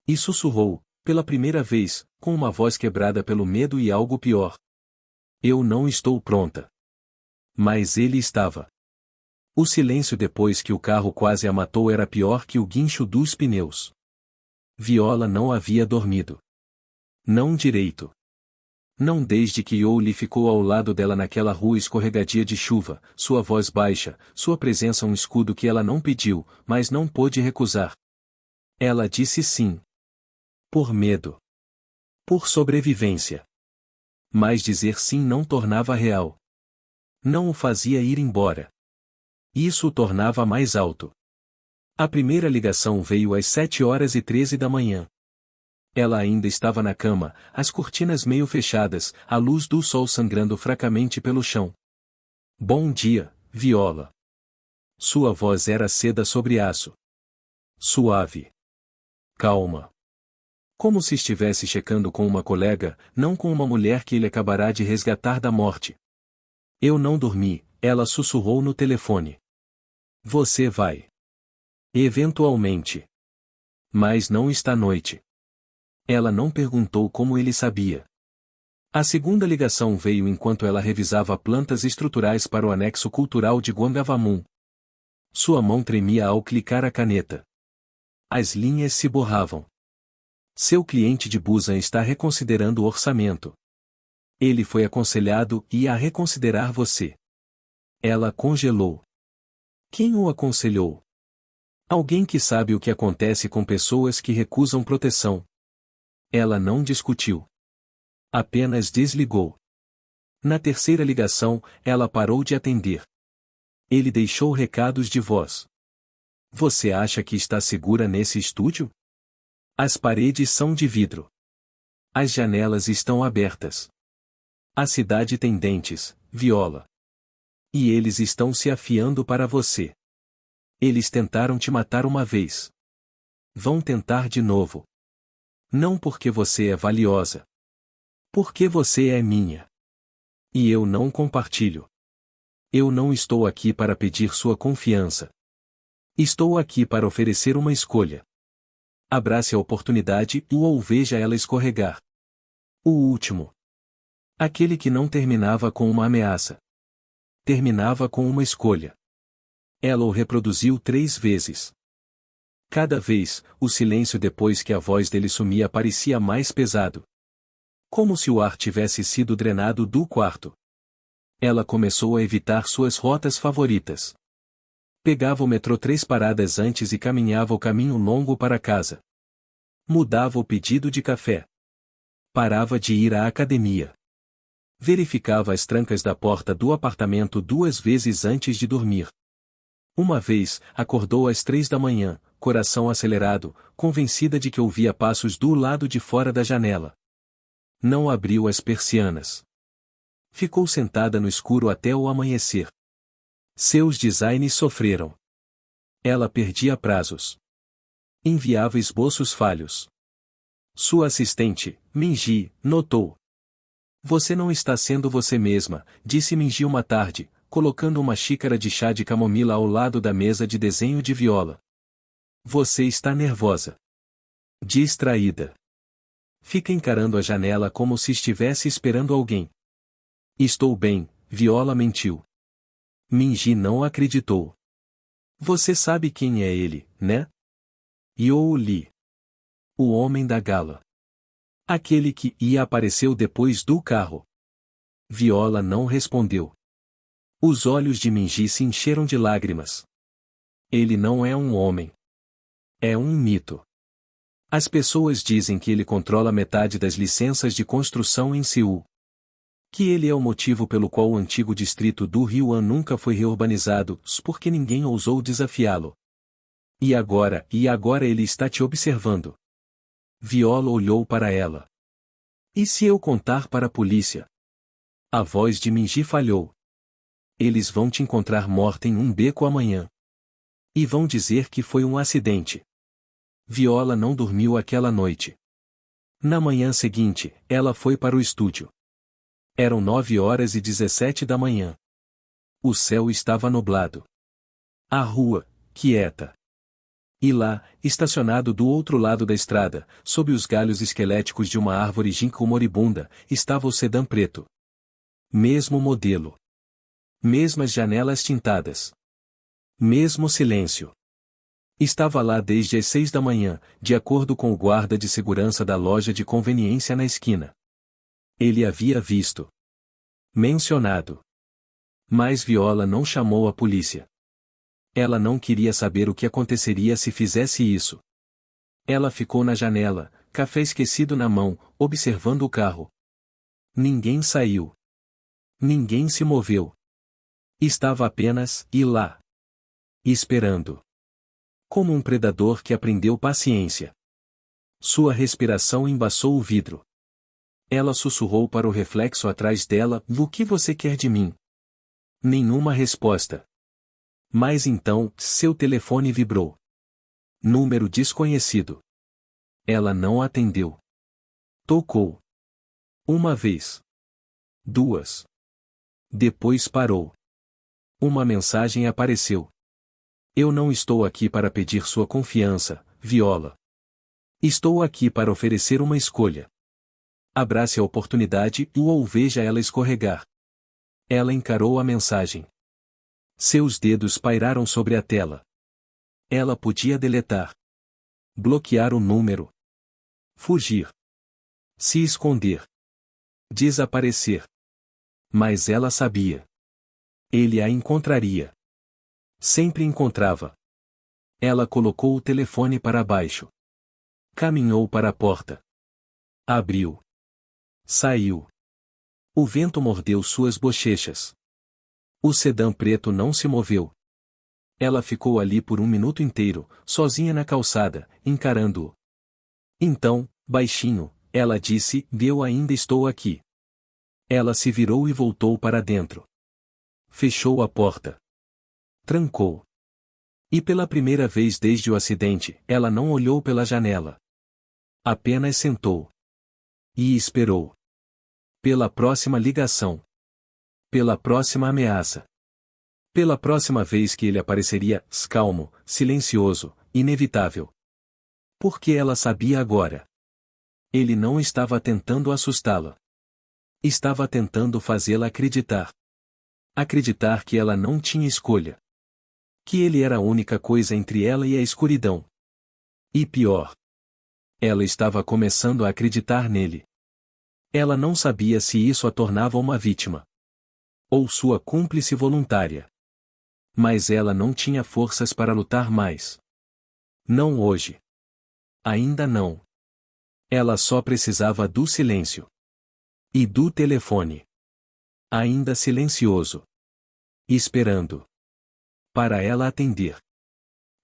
E sussurrou, pela primeira vez, com uma voz quebrada pelo medo e algo pior. Eu não estou pronta. Mas ele estava. O silêncio depois que o carro quase a matou era pior que o guincho dos pneus. Viola não havia dormido. Não direito. Não desde que Yoli ficou ao lado dela naquela rua escorregadia de chuva, sua voz baixa, sua presença um escudo que ela não pediu, mas não pôde recusar. Ela disse sim. Por medo. Por sobrevivência. Mas dizer sim não tornava real. Não o fazia ir embora. Isso o tornava mais alto. A primeira ligação veio às 7h13 da manhã. Ela ainda estava na cama, as cortinas meio fechadas, a luz do sol sangrando fracamente pelo chão. Bom dia, Viola. Sua voz era seda sobre aço. Suave. Calma. Como se estivesse checando com uma colega, não com uma mulher que ele acabará de resgatar da morte. Eu não dormi, ela sussurrou no telefone. Você vai. Eventualmente. Mas não esta noite. Ela não perguntou como ele sabia. A segunda ligação veio enquanto ela revisava plantas estruturais para o anexo cultural de Guangavamun. Sua mão tremia ao clicar a caneta. As linhas se borravam. Seu cliente de Busan está reconsiderando o orçamento. Ele foi aconselhado a reconsiderar você. Ela congelou. Quem o aconselhou? Alguém que sabe o que acontece com pessoas que recusam proteção. Ela não discutiu. Apenas desligou. Na terceira ligação, ela parou de atender. Ele deixou recados de voz. Você acha que está segura nesse estúdio? As paredes são de vidro. As janelas estão abertas. A cidade tem dentes, Viola. E eles estão se afiando para você. Eles tentaram te matar uma vez. Vão tentar de novo. Não porque você é valiosa. Porque você é minha. E eu não compartilho. Eu não estou aqui para pedir sua confiança. Estou aqui para oferecer uma escolha. Abrace a oportunidade ou veja ela escorregar. O último. Aquele que não terminava com uma ameaça. Terminava com uma escolha. Ela o reproduziu 3 vezes. Cada vez, o silêncio depois que a voz dele sumia parecia mais pesado. Como se o ar tivesse sido drenado do quarto. Ela começou a evitar suas rotas favoritas. Pegava o metrô 3 paradas antes e caminhava o caminho longo para casa. Mudava o pedido de café. Parava de ir à academia. Verificava as trancas da porta do apartamento 2 vezes antes de dormir. Uma vez, acordou às 3 da manhã, coração acelerado, convencida de que ouvia passos do lado de fora da janela. Não abriu as persianas. Ficou sentada no escuro até o amanhecer. Seus designs sofreram. Ela perdia prazos. Enviava esboços falhos. Sua assistente, Minji, notou. Você não está sendo você mesma, disse Minji uma tarde, colocando uma xícara de chá de camomila ao lado da mesa de desenho de Viola. Você está nervosa. Distraída. Fica encarando a janela como se estivesse esperando alguém. Estou bem, Viola mentiu. Minji não acreditou. Você sabe quem é ele, né? Yoo Lee. O homem da gala. Aquele que apareceu depois do carro. Viola não respondeu. Os olhos de Minji se encheram de lágrimas. Ele não é um homem. É um mito. As pessoas dizem que ele controla metade das licenças de construção em Seul. Que ele é o motivo pelo qual o antigo distrito do Ryuan nunca foi reurbanizado, porque ninguém ousou desafiá-lo. E agora ele está te observando. Viola olhou para ela. E se eu contar para a polícia? A voz de Minji falhou. Eles vão te encontrar morta em um beco amanhã. E vão dizer que foi um acidente. Viola não dormiu aquela noite. Na manhã seguinte, ela foi para o estúdio. Eram 9h17 da manhã. O céu estava nublado. A rua, quieta. E lá, estacionado do outro lado da estrada, sob os galhos esqueléticos de uma árvore ginkgo moribunda, estava o sedã preto. Mesmo modelo. Mesmas janelas tintadas. Mesmo silêncio. Estava lá desde as 6 da manhã, de acordo com o guarda de segurança da loja de conveniência na esquina. Ele havia visto. Mencionado. Mas Viola não chamou a polícia. Ela não queria saber o que aconteceria se fizesse isso. Ela ficou na janela, café esquecido na mão, observando o carro. Ninguém saiu. Ninguém se moveu. Estava apenas lá. Esperando. Como um predador que aprendeu paciência. Sua respiração embaçou o vidro. Ela sussurrou para o reflexo atrás dela: o que você quer de mim? Nenhuma resposta. Mas então, seu telefone vibrou. Número desconhecido. Ela não atendeu. Tocou. Uma vez. 2. Depois parou. Uma mensagem apareceu. Eu não estou aqui para pedir sua confiança, Viola. Estou aqui para oferecer uma escolha. Abrace a oportunidade ou veja ela escorregar. Ela encarou a mensagem. Seus dedos pairaram sobre a tela. Ela podia deletar. Bloquear o número. Fugir. Se esconder. Desaparecer. Mas ela sabia. Ele a encontraria. Sempre encontrava. Ela colocou o telefone para baixo. Caminhou para a porta. Abriu. Saiu. O vento mordeu suas bochechas. O sedã preto não se moveu. Ela ficou ali por um minuto inteiro, sozinha na calçada, encarando-o. Então, baixinho, ela disse: eu ainda estou aqui. Ela se virou e voltou para dentro. Fechou a porta. Trancou. E pela primeira vez desde o acidente, ela não olhou pela janela. Apenas sentou. E esperou. Pela próxima ligação. Pela próxima ameaça. Pela próxima vez que ele apareceria, calmo, silencioso, inevitável. Porque ela sabia agora. Ele não estava tentando assustá-la. Estava tentando fazê-la acreditar. Acreditar que ela não tinha escolha. Que ele era a única coisa entre ela e a escuridão. E pior. Ela estava começando a acreditar nele. Ela não sabia se isso a tornava uma vítima. Ou sua cúmplice voluntária. Mas ela não tinha forças para lutar mais. Não hoje. Ainda não. Ela só precisava do silêncio. E do telefone. Ainda silencioso. Esperando. Para ela atender.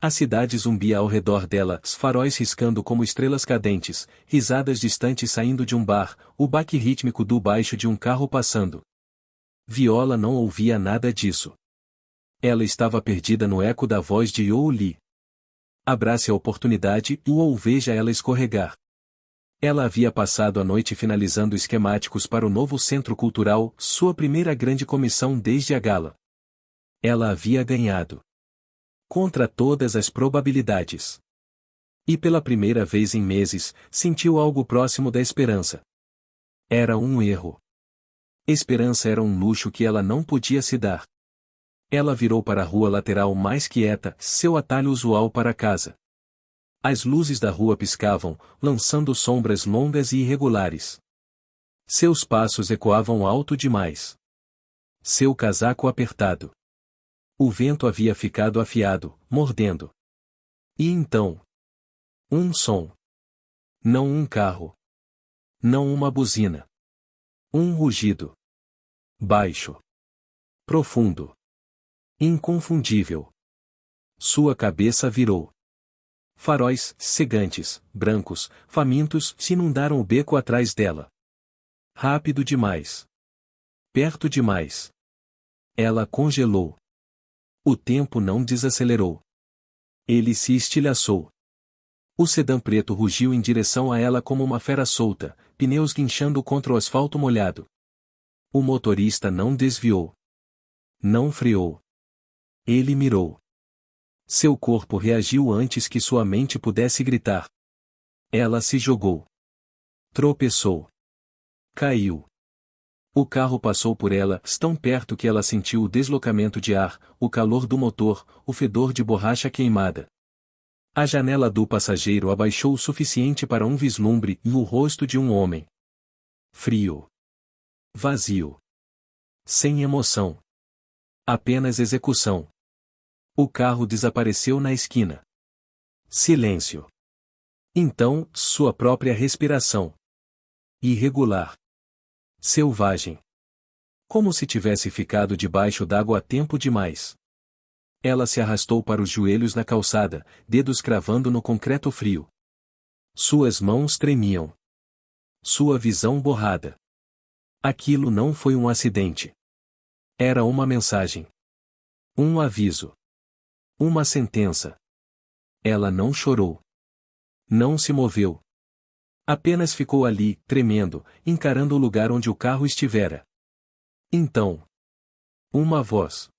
A cidade zumbia ao redor dela, os faróis riscando como estrelas cadentes, risadas distantes saindo de um bar, o baque rítmico do baixo de um carro passando. Viola não ouvia nada disso. Ela estava perdida no eco da voz de You Li. Abrace a oportunidade ou veja ela escorregar. Ela havia passado a noite finalizando esquemáticos para o novo centro cultural, sua primeira grande comissão desde a gala. Ela havia ganhado. Contra todas as probabilidades. E pela primeira vez em meses, sentiu algo próximo da esperança. Era um erro. Esperança era um luxo que ela não podia se dar. Ela virou para a rua lateral mais quieta, seu atalho usual para casa. As luzes da rua piscavam, lançando sombras longas e irregulares. Seus passos ecoavam alto demais. Seu casaco apertado. O vento havia ficado afiado, mordendo. E então? Um som. Não um carro. Não uma buzina. Um rugido. Baixo. Profundo. Inconfundível. Sua cabeça virou. Faróis, cegantes, brancos, famintos, se inundaram o beco atrás dela. Rápido demais. Perto demais. Ela congelou. O tempo não desacelerou. Ele se estilhaçou. O sedã preto rugiu em direção a ela como uma fera solta, pneus guinchando contra o asfalto molhado. O motorista não desviou. Não freou. Ele mirou. Seu corpo reagiu antes que sua mente pudesse gritar. Ela se jogou. Tropeçou. Caiu. O carro passou por ela, tão perto que ela sentiu o deslocamento de ar, o calor do motor, o fedor de borracha queimada. A janela do passageiro abaixou o suficiente para um vislumbre e o rosto de um homem. Frio. Vazio. Sem emoção. Apenas execução. O carro desapareceu na esquina. Silêncio. Então, sua própria respiração. Irregular. Selvagem. Como se tivesse ficado debaixo d'água há tempo demais. Ela se arrastou para os joelhos na calçada, dedos cravando no concreto frio. Suas mãos tremiam. Sua visão borrada. Aquilo não foi um acidente. Era uma mensagem. Um aviso. Uma sentença. Ela não chorou. Não se moveu. Apenas ficou ali, tremendo, encarando o lugar onde o carro estivera. Então. Uma voz.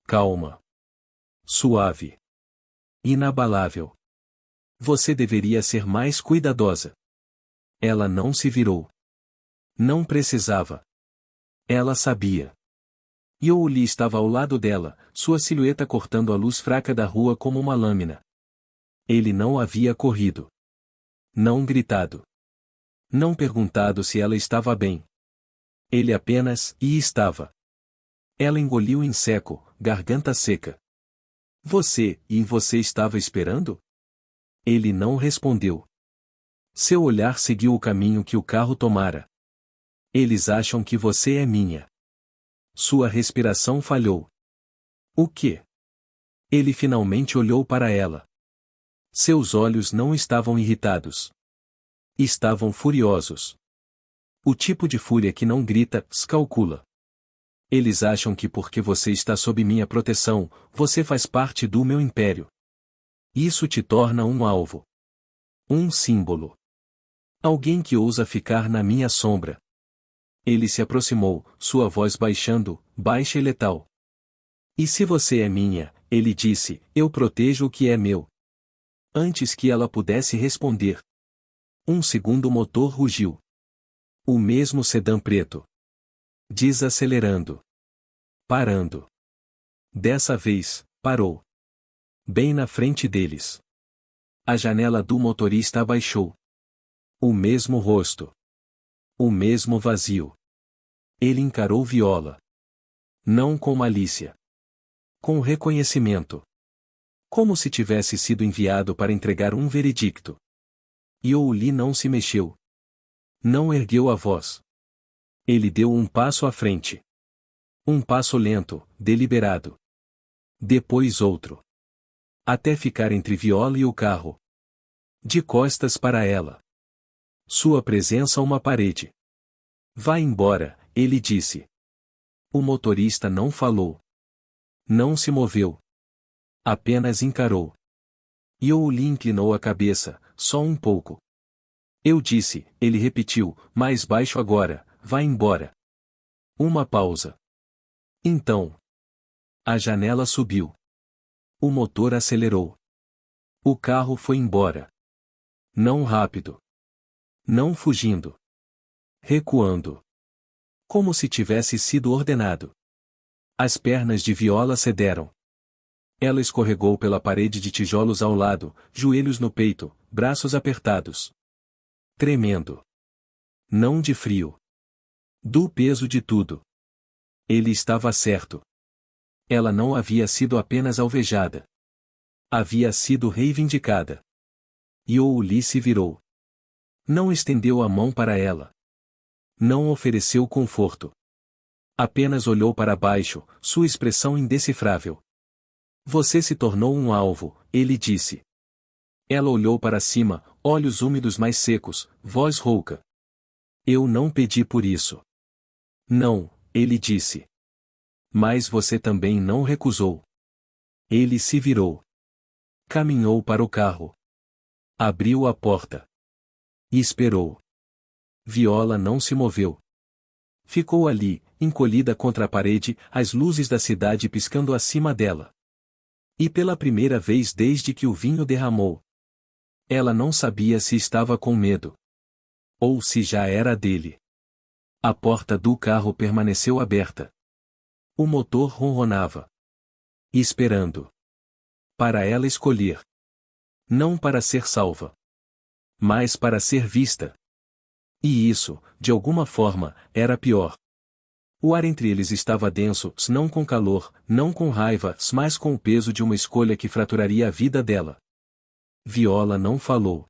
Calma. Suave. Inabalável. Você deveria ser mais cuidadosa. Ela não se virou. Não precisava. Ela sabia. You Li estava ao lado dela, sua silhueta cortando a luz fraca da rua como uma lâmina. Ele não havia corrido. Não gritado. Não perguntado se ela estava bem. Ele apenas estava. Ela engoliu em seco, garganta seca. Você estava esperando? Ele não respondeu. Seu olhar seguiu o caminho que o carro tomara. Eles acham que você é minha. Sua respiração falhou. O quê? Ele finalmente olhou para ela. Seus olhos não estavam irritados. Estavam furiosos. O tipo de fúria que não grita, calcula. Eles acham que porque você está sob minha proteção, você faz parte do meu império. Isso te torna um alvo. Um símbolo. Alguém que ousa ficar na minha sombra. Ele se aproximou, sua voz baixando, baixa e letal. E se você é minha, ele disse, eu protejo o que é meu. Antes que ela pudesse responder. Um segundo motor rugiu. O mesmo sedã preto. Desacelerando. Parando. Dessa vez, parou. bem na frente deles. A janela do motorista abaixou. O mesmo rosto. O mesmo vazio. Ele encarou Viola. Não com malícia. Com reconhecimento. Como se tivesse sido enviado para entregar um veredicto. Youli não se mexeu. Não ergueu a voz. Ele deu um passo à frente. Um passo lento, deliberado. Depois outro. Até ficar entre Viola e o carro. De costas para ela. Sua presença uma parede. Vá embora, ele disse. O motorista não falou. Não se moveu. Apenas encarou. Youli inclinou a cabeça, só um pouco. Eu disse, ele repetiu, mais baixo agora, vá embora. Uma pausa. Então. A janela subiu. O motor acelerou. O carro foi embora. Não rápido. Não fugindo. Recuando. Como se tivesse sido ordenado. As pernas de Viola cederam. Ela escorregou pela parede de tijolos ao lado, joelhos no peito, braços apertados. Tremendo. Não de frio. Do peso de tudo. Ele estava certo. Ela não havia sido apenas alvejada. Havia sido reivindicada. Youli se virou. Não estendeu a mão para ela. Não ofereceu conforto. Apenas olhou para baixo, sua expressão indecifrável. Você se tornou um alvo, ele disse. Ela olhou para cima, olhos úmidos mais secos, voz rouca. Eu não pedi por isso. Não, ele disse. Mas você também não recusou. Ele se virou. Caminhou para o carro. Abriu a porta. E esperou. Viola não se moveu. Ficou ali, encolhida contra a parede, as luzes da cidade piscando acima dela. E pela primeira vez desde que o vinho derramou. Ela não sabia se estava com medo. Ou se já era dele. A porta do carro permaneceu aberta. O motor ronronava. Esperando. Para ela escolher. Não para ser salva. Mas para ser vista. E isso, de alguma forma, era pior. O ar entre eles estava denso, não com calor, não com raiva, mas com o peso de uma escolha que fraturaria a vida dela. Viola não falou.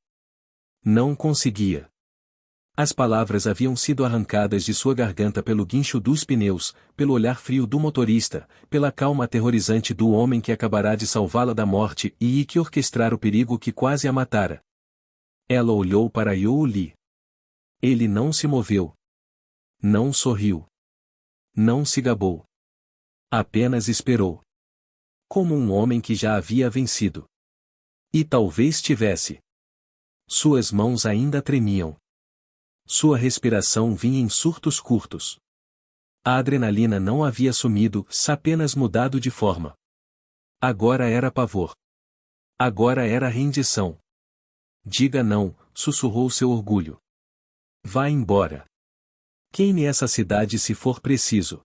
Não conseguia. As palavras haviam sido arrancadas de sua garganta pelo guincho dos pneus, pelo olhar frio do motorista, pela calma aterrorizante do homem que acabará de salvá-la da morte e que orquestrar o perigo que quase a matara. Ela olhou para Youli. Ele não se moveu. Não sorriu. Não se gabou. Apenas esperou. Como um homem que já havia vencido. E talvez tivesse. Suas mãos ainda tremiam. Sua respiração vinha em surtos curtos. A adrenalina não havia sumido, apenas mudado de forma. Agora era pavor. Agora era rendição. Diga não, sussurrou seu orgulho. Vá embora. Queime essa cidade se for preciso.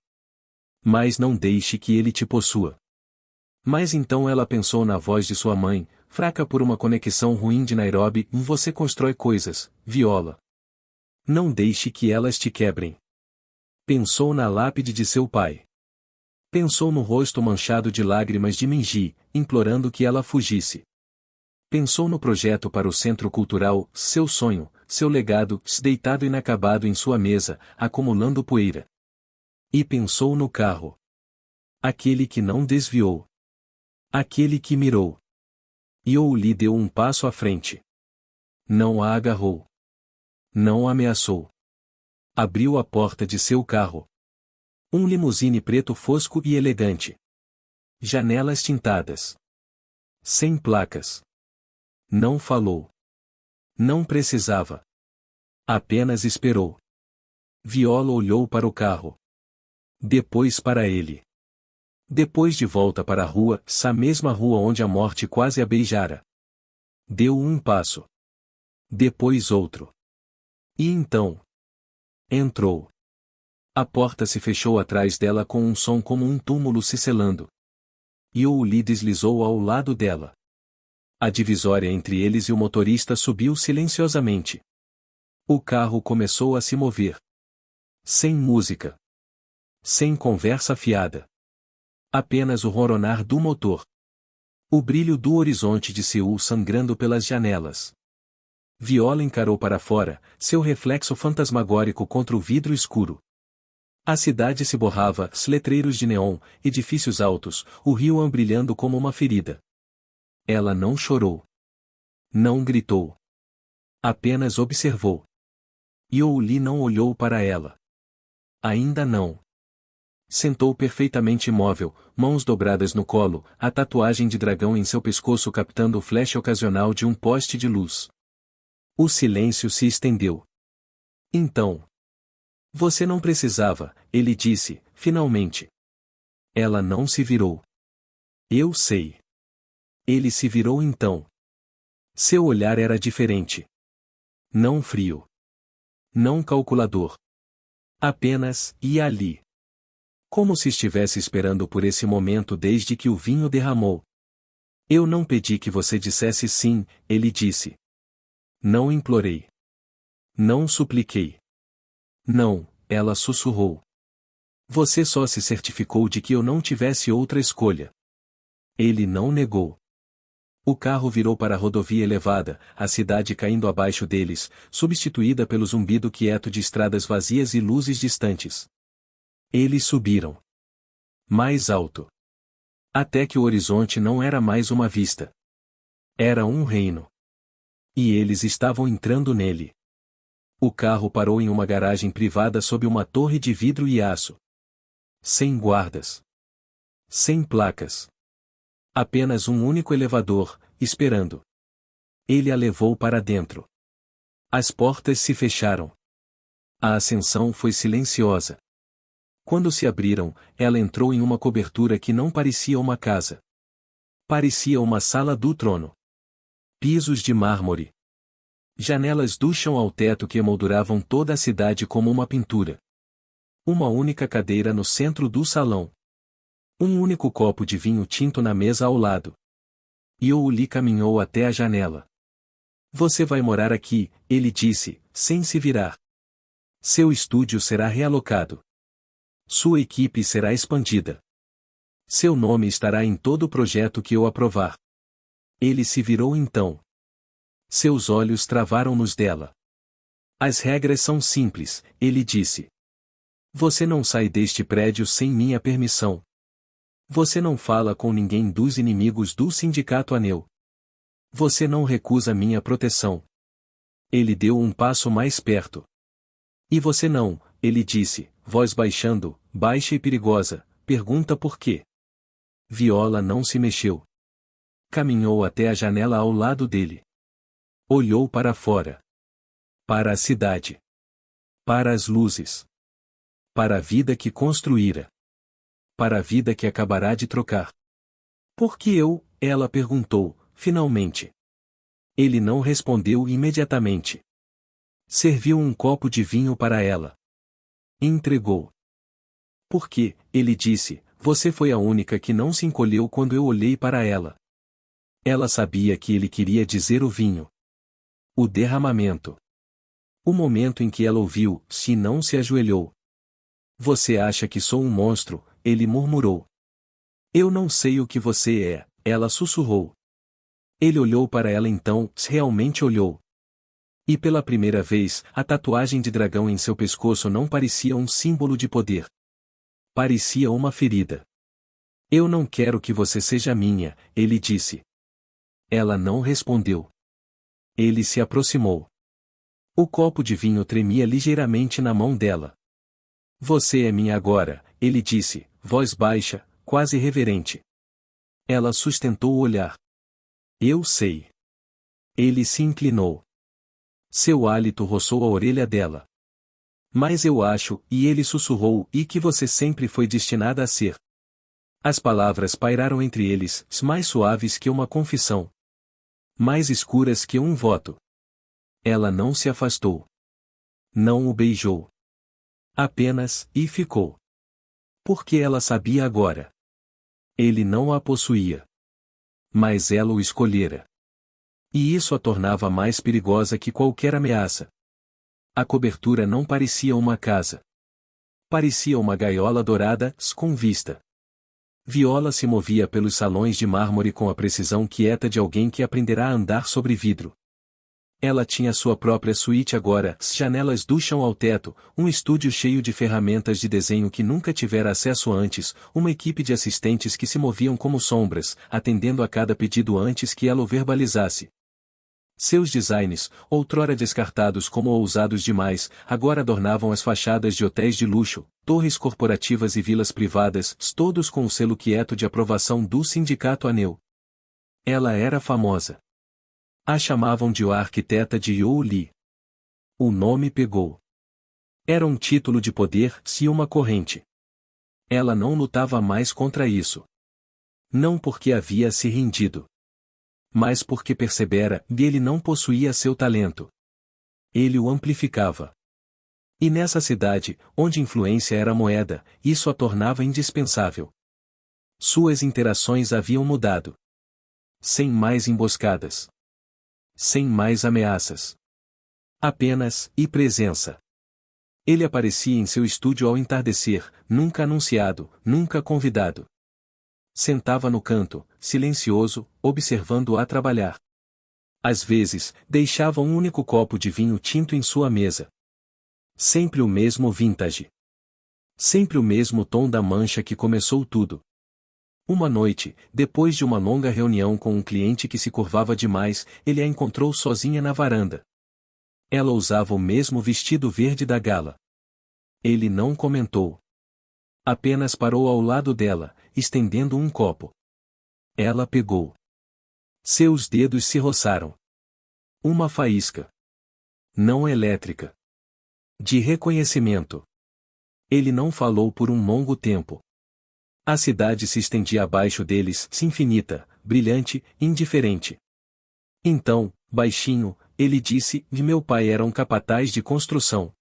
Mas não deixe que ele te possua. Mas então ela pensou na voz de sua mãe, fraca por uma conexão ruim de Nairobi, você constrói coisas, Viola. Não deixe que elas te quebrem. Pensou na lápide de seu pai. Pensou no rosto manchado de lágrimas de Minji, implorando que ela fugisse. Pensou no projeto para o centro cultural, seu sonho, seu legado, deitado inacabado em sua mesa, acumulando poeira. E pensou no carro. Aquele que não desviou. Aquele que mirou. Youli deu um passo à frente. Não a agarrou. Não ameaçou. Abriu a porta de seu carro. Um limousine preto fosco e elegante. Janelas tintadas. Sem placas. Não falou. Não precisava. Apenas esperou. Viola olhou para o carro. Depois para ele. Depois de volta para a rua, essa mesma rua onde a morte quase a beijara. Deu um passo. Depois outro. E então? Entrou. A porta se fechou atrás dela com um som como um túmulo se selando. Li deslizou ao lado dela. A divisória entre eles e o motorista subiu silenciosamente. O carro começou a se mover. Sem música. Sem conversa fiada. Apenas o roronar do motor. O brilho do horizonte de Seul sangrando pelas janelas. Viola encarou para fora, seu reflexo fantasmagórico contra o vidro escuro. A cidade se borrava, letreiros de neon, edifícios altos, o rio brilhando como uma ferida. Ela não chorou. Não gritou. Apenas observou. Li não olhou para ela. Ainda não. Sentou perfeitamente imóvel, mãos dobradas no colo, a tatuagem de dragão em seu pescoço captando o flash ocasional de um poste de luz. O silêncio se estendeu. Então. Você não precisava, ele disse, finalmente. Ela não se virou. Eu sei. Ele se virou então. Seu olhar era diferente. Não frio. Não calculador. Apenas, e ali. Como se estivesse esperando por esse momento desde que o vinho derramou. Eu não pedi que você dissesse sim, ele disse. Não implorei. Não supliquei. Não, ela sussurrou. Você só se certificou de que eu não tivesse outra escolha. Ele não negou. O carro virou para a rodovia elevada, a cidade caindo abaixo deles, substituída pelo zumbido quieto de estradas vazias e luzes distantes. Eles subiram. Mais alto. Até que o horizonte não era mais uma vista. Era um reino. E eles estavam entrando nele. O carro parou em uma garagem privada sob uma torre de vidro e aço. Sem guardas. Sem placas. Apenas um único elevador, esperando. Ele a levou para dentro. As portas se fecharam. A ascensão foi silenciosa. Quando se abriram, ela entrou em uma cobertura que não parecia uma casa. Parecia uma sala do trono. Pisos de mármore. Janelas do chão ao teto que emolduravam toda a cidade como uma pintura. Uma única cadeira no centro do salão. Um único copo de vinho tinto na mesa ao lado. Li caminhou até a janela. Você vai morar aqui, ele disse, sem se virar. Seu estúdio será realocado. Sua equipe será expandida. Seu nome estará em todo o projeto que eu aprovar. Ele se virou então. Seus olhos travaram nos dela. As regras são simples, ele disse. Você não sai deste prédio sem minha permissão. Você não fala com ninguém dos inimigos do Sindicato Aneu. Você não recusa minha proteção. Ele deu um passo mais perto. E você não, ele disse, voz baixando, baixa e perigosa, pergunta por quê. Viola não se mexeu. Caminhou até a janela ao lado dele. Olhou para fora. Para a cidade. Para as luzes. Para a vida que construíra. Para a vida que acabará de trocar. Por que eu? Ela perguntou, finalmente. Ele não respondeu imediatamente. Serviu um copo de vinho para ela. Entregou. Porque, ele disse, você foi a única que não se encolheu quando eu olhei para ela. Ela sabia que ele queria dizer o vinho. O derramamento. O momento em que ela ouviu, se não se ajoelhou. Você acha que sou um monstro, ele murmurou. Eu não sei o que você é, ela sussurrou. Ele olhou para ela então, realmente olhou. E pela primeira vez, a tatuagem de dragão em seu pescoço não parecia um símbolo de poder. Parecia uma ferida. Eu não quero que você seja minha, ele disse. Ela não respondeu. Ele se aproximou. O copo de vinho tremia ligeiramente na mão dela. Você é minha agora, ele disse, voz baixa, quase reverente. Ela sustentou o olhar. Eu sei. Ele se inclinou. Seu hálito roçou a orelha dela. Mas eu acho, e ele sussurrou, e que você sempre foi destinada a ser. As palavras pairaram entre eles, mais suaves que uma confissão. Mais escuras que um voto. Ela não se afastou. Não o beijou. Apenas, e ficou. Porque ela sabia agora. Ele não a possuía. Mas ela o escolhera. E isso a tornava mais perigosa que qualquer ameaça. A cobertura não parecia uma casa. Parecia uma gaiola dourada, com vista. Viola se movia pelos salões de mármore com a precisão quieta de alguém que aprenderá a andar sobre vidro. Ela tinha sua própria suíte agora, janelas do chão ao teto, um estúdio cheio de ferramentas de desenho que nunca tivera acesso antes, uma equipe de assistentes que se moviam como sombras, atendendo a cada pedido antes que ela o verbalizasse. Seus designs, outrora descartados como ousados demais, agora adornavam as fachadas de hotéis de luxo, torres corporativas e vilas privadas, todos com o selo quieto de aprovação do sindicato ANEU. Ela era famosa. A chamavam de a arquiteta de You Li. O nome pegou. Era um título de poder e uma corrente. Ela não lutava mais contra isso. Não porque havia se rendido. Mas porque percebera que ele não possuía seu talento. Ele o amplificava. E nessa cidade, onde influência era moeda, isso a tornava indispensável. Suas interações haviam mudado. Sem mais emboscadas. Sem mais ameaças. Apenas, e presença. Ele aparecia em seu estúdio ao entardecer, nunca anunciado, nunca convidado. Sentava no canto, silencioso, observando-a trabalhar. Às vezes, deixava um único copo de vinho tinto em sua mesa. Sempre o mesmo vintage. Sempre o mesmo tom da mancha que começou tudo. Uma noite, depois de uma longa reunião com um cliente que se curvava demais, ele a encontrou sozinha na varanda. Ela usava o mesmo vestido verde da gala. Ele não comentou. Apenas parou ao lado dela, estendendo um copo. Ela pegou. Seus dedos se roçaram. Uma faísca. Não elétrica. De reconhecimento. Ele não falou por um longo tempo. A cidade se estendia abaixo deles, infinita, brilhante, indiferente. Então, baixinho, ele disse: meu pai era um capataz de construção.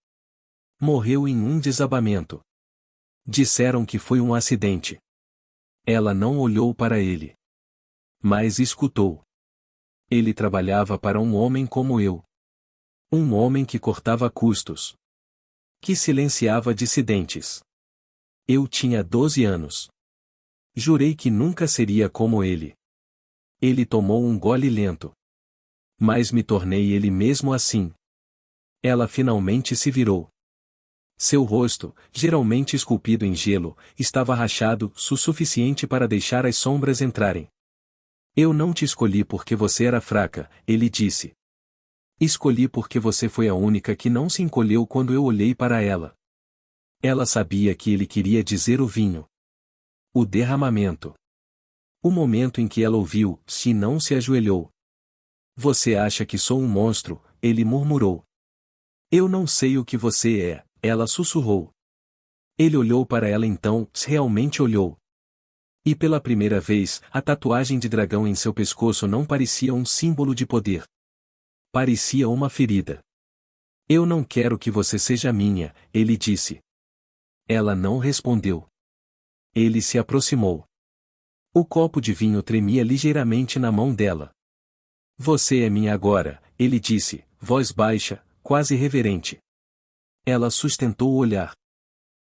Morreu em um desabamento. Disseram que foi um acidente. Ela não olhou para ele. Mas escutou. Ele trabalhava para um homem como eu. Um homem que cortava custos. Que silenciava dissidentes. Eu tinha 12 anos. Jurei que nunca seria como ele. Ele tomou um gole lento. Mas me tornei ele mesmo assim. Ela finalmente se virou. Seu rosto, geralmente esculpido em gelo, estava rachado o suficiente para deixar as sombras entrarem. Eu não te escolhi porque você era fraca, ele disse. Escolhi porque você foi a única que não se encolheu quando eu olhei para ela. Ela sabia que ele queria dizer o vinho. O derramamento. O momento em que ela ouviu, se não se ajoelhou. Você acha que sou um monstro, ele murmurou. Eu não sei o que você é, ela sussurrou. Ele olhou para ela então, realmente olhou. E pela primeira vez, a tatuagem de dragão em seu pescoço não parecia um símbolo de poder. Parecia uma ferida. Eu não quero que você seja minha, ele disse. Ela não respondeu. Ele se aproximou. O copo de vinho tremia ligeiramente na mão dela. Você é minha agora, ele disse, voz baixa, quase reverente. Ela sustentou o olhar.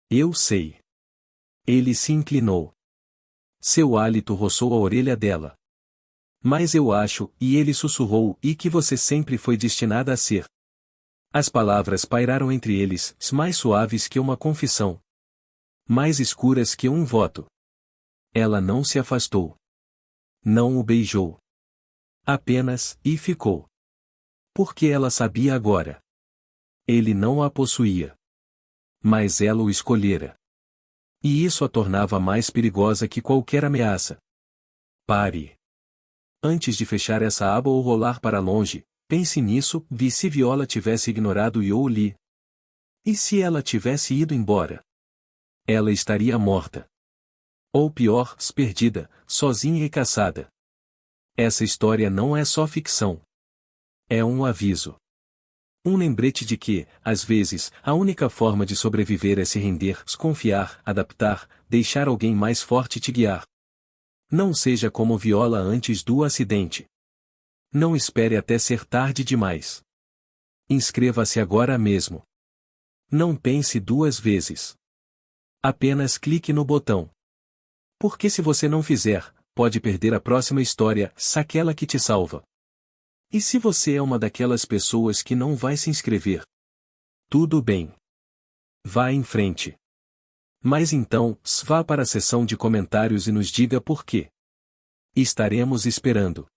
Eu sei. Ele se inclinou. Seu hálito roçou a orelha dela. Mas eu acho, e ele sussurrou, e que você sempre foi destinada a ser. As palavras pairaram entre eles, mais suaves que uma confissão. Mais escuras que um voto. Ela não se afastou. Não o beijou. Apenas, e ficou. Porque ela sabia agora. Ele não a possuía. Mas ela o escolhera. E isso a tornava mais perigosa que qualquer ameaça. Pare. Antes de fechar essa aba ou rolar para longe, pense nisso, e se Viola tivesse ignorado You Li? E se ela tivesse ido embora? Ela estaria morta. Ou pior, perdida, sozinha e caçada. Essa história não é só ficção. É um aviso. Um lembrete de que, às vezes, a única forma de sobreviver é se render, confiar, adaptar, deixar alguém mais forte te guiar. Não seja como Viola antes do acidente. Não espere até ser tarde demais. Inscreva-se agora mesmo. Não pense duas vezes. Apenas clique no botão. Porque se você não fizer, pode perder a próxima história, aquela que te salva. E se você é uma daquelas pessoas que não vai se inscrever? Tudo bem. Vá em frente. Mas então, vá para a seção de comentários e nos diga por quê. Estaremos esperando.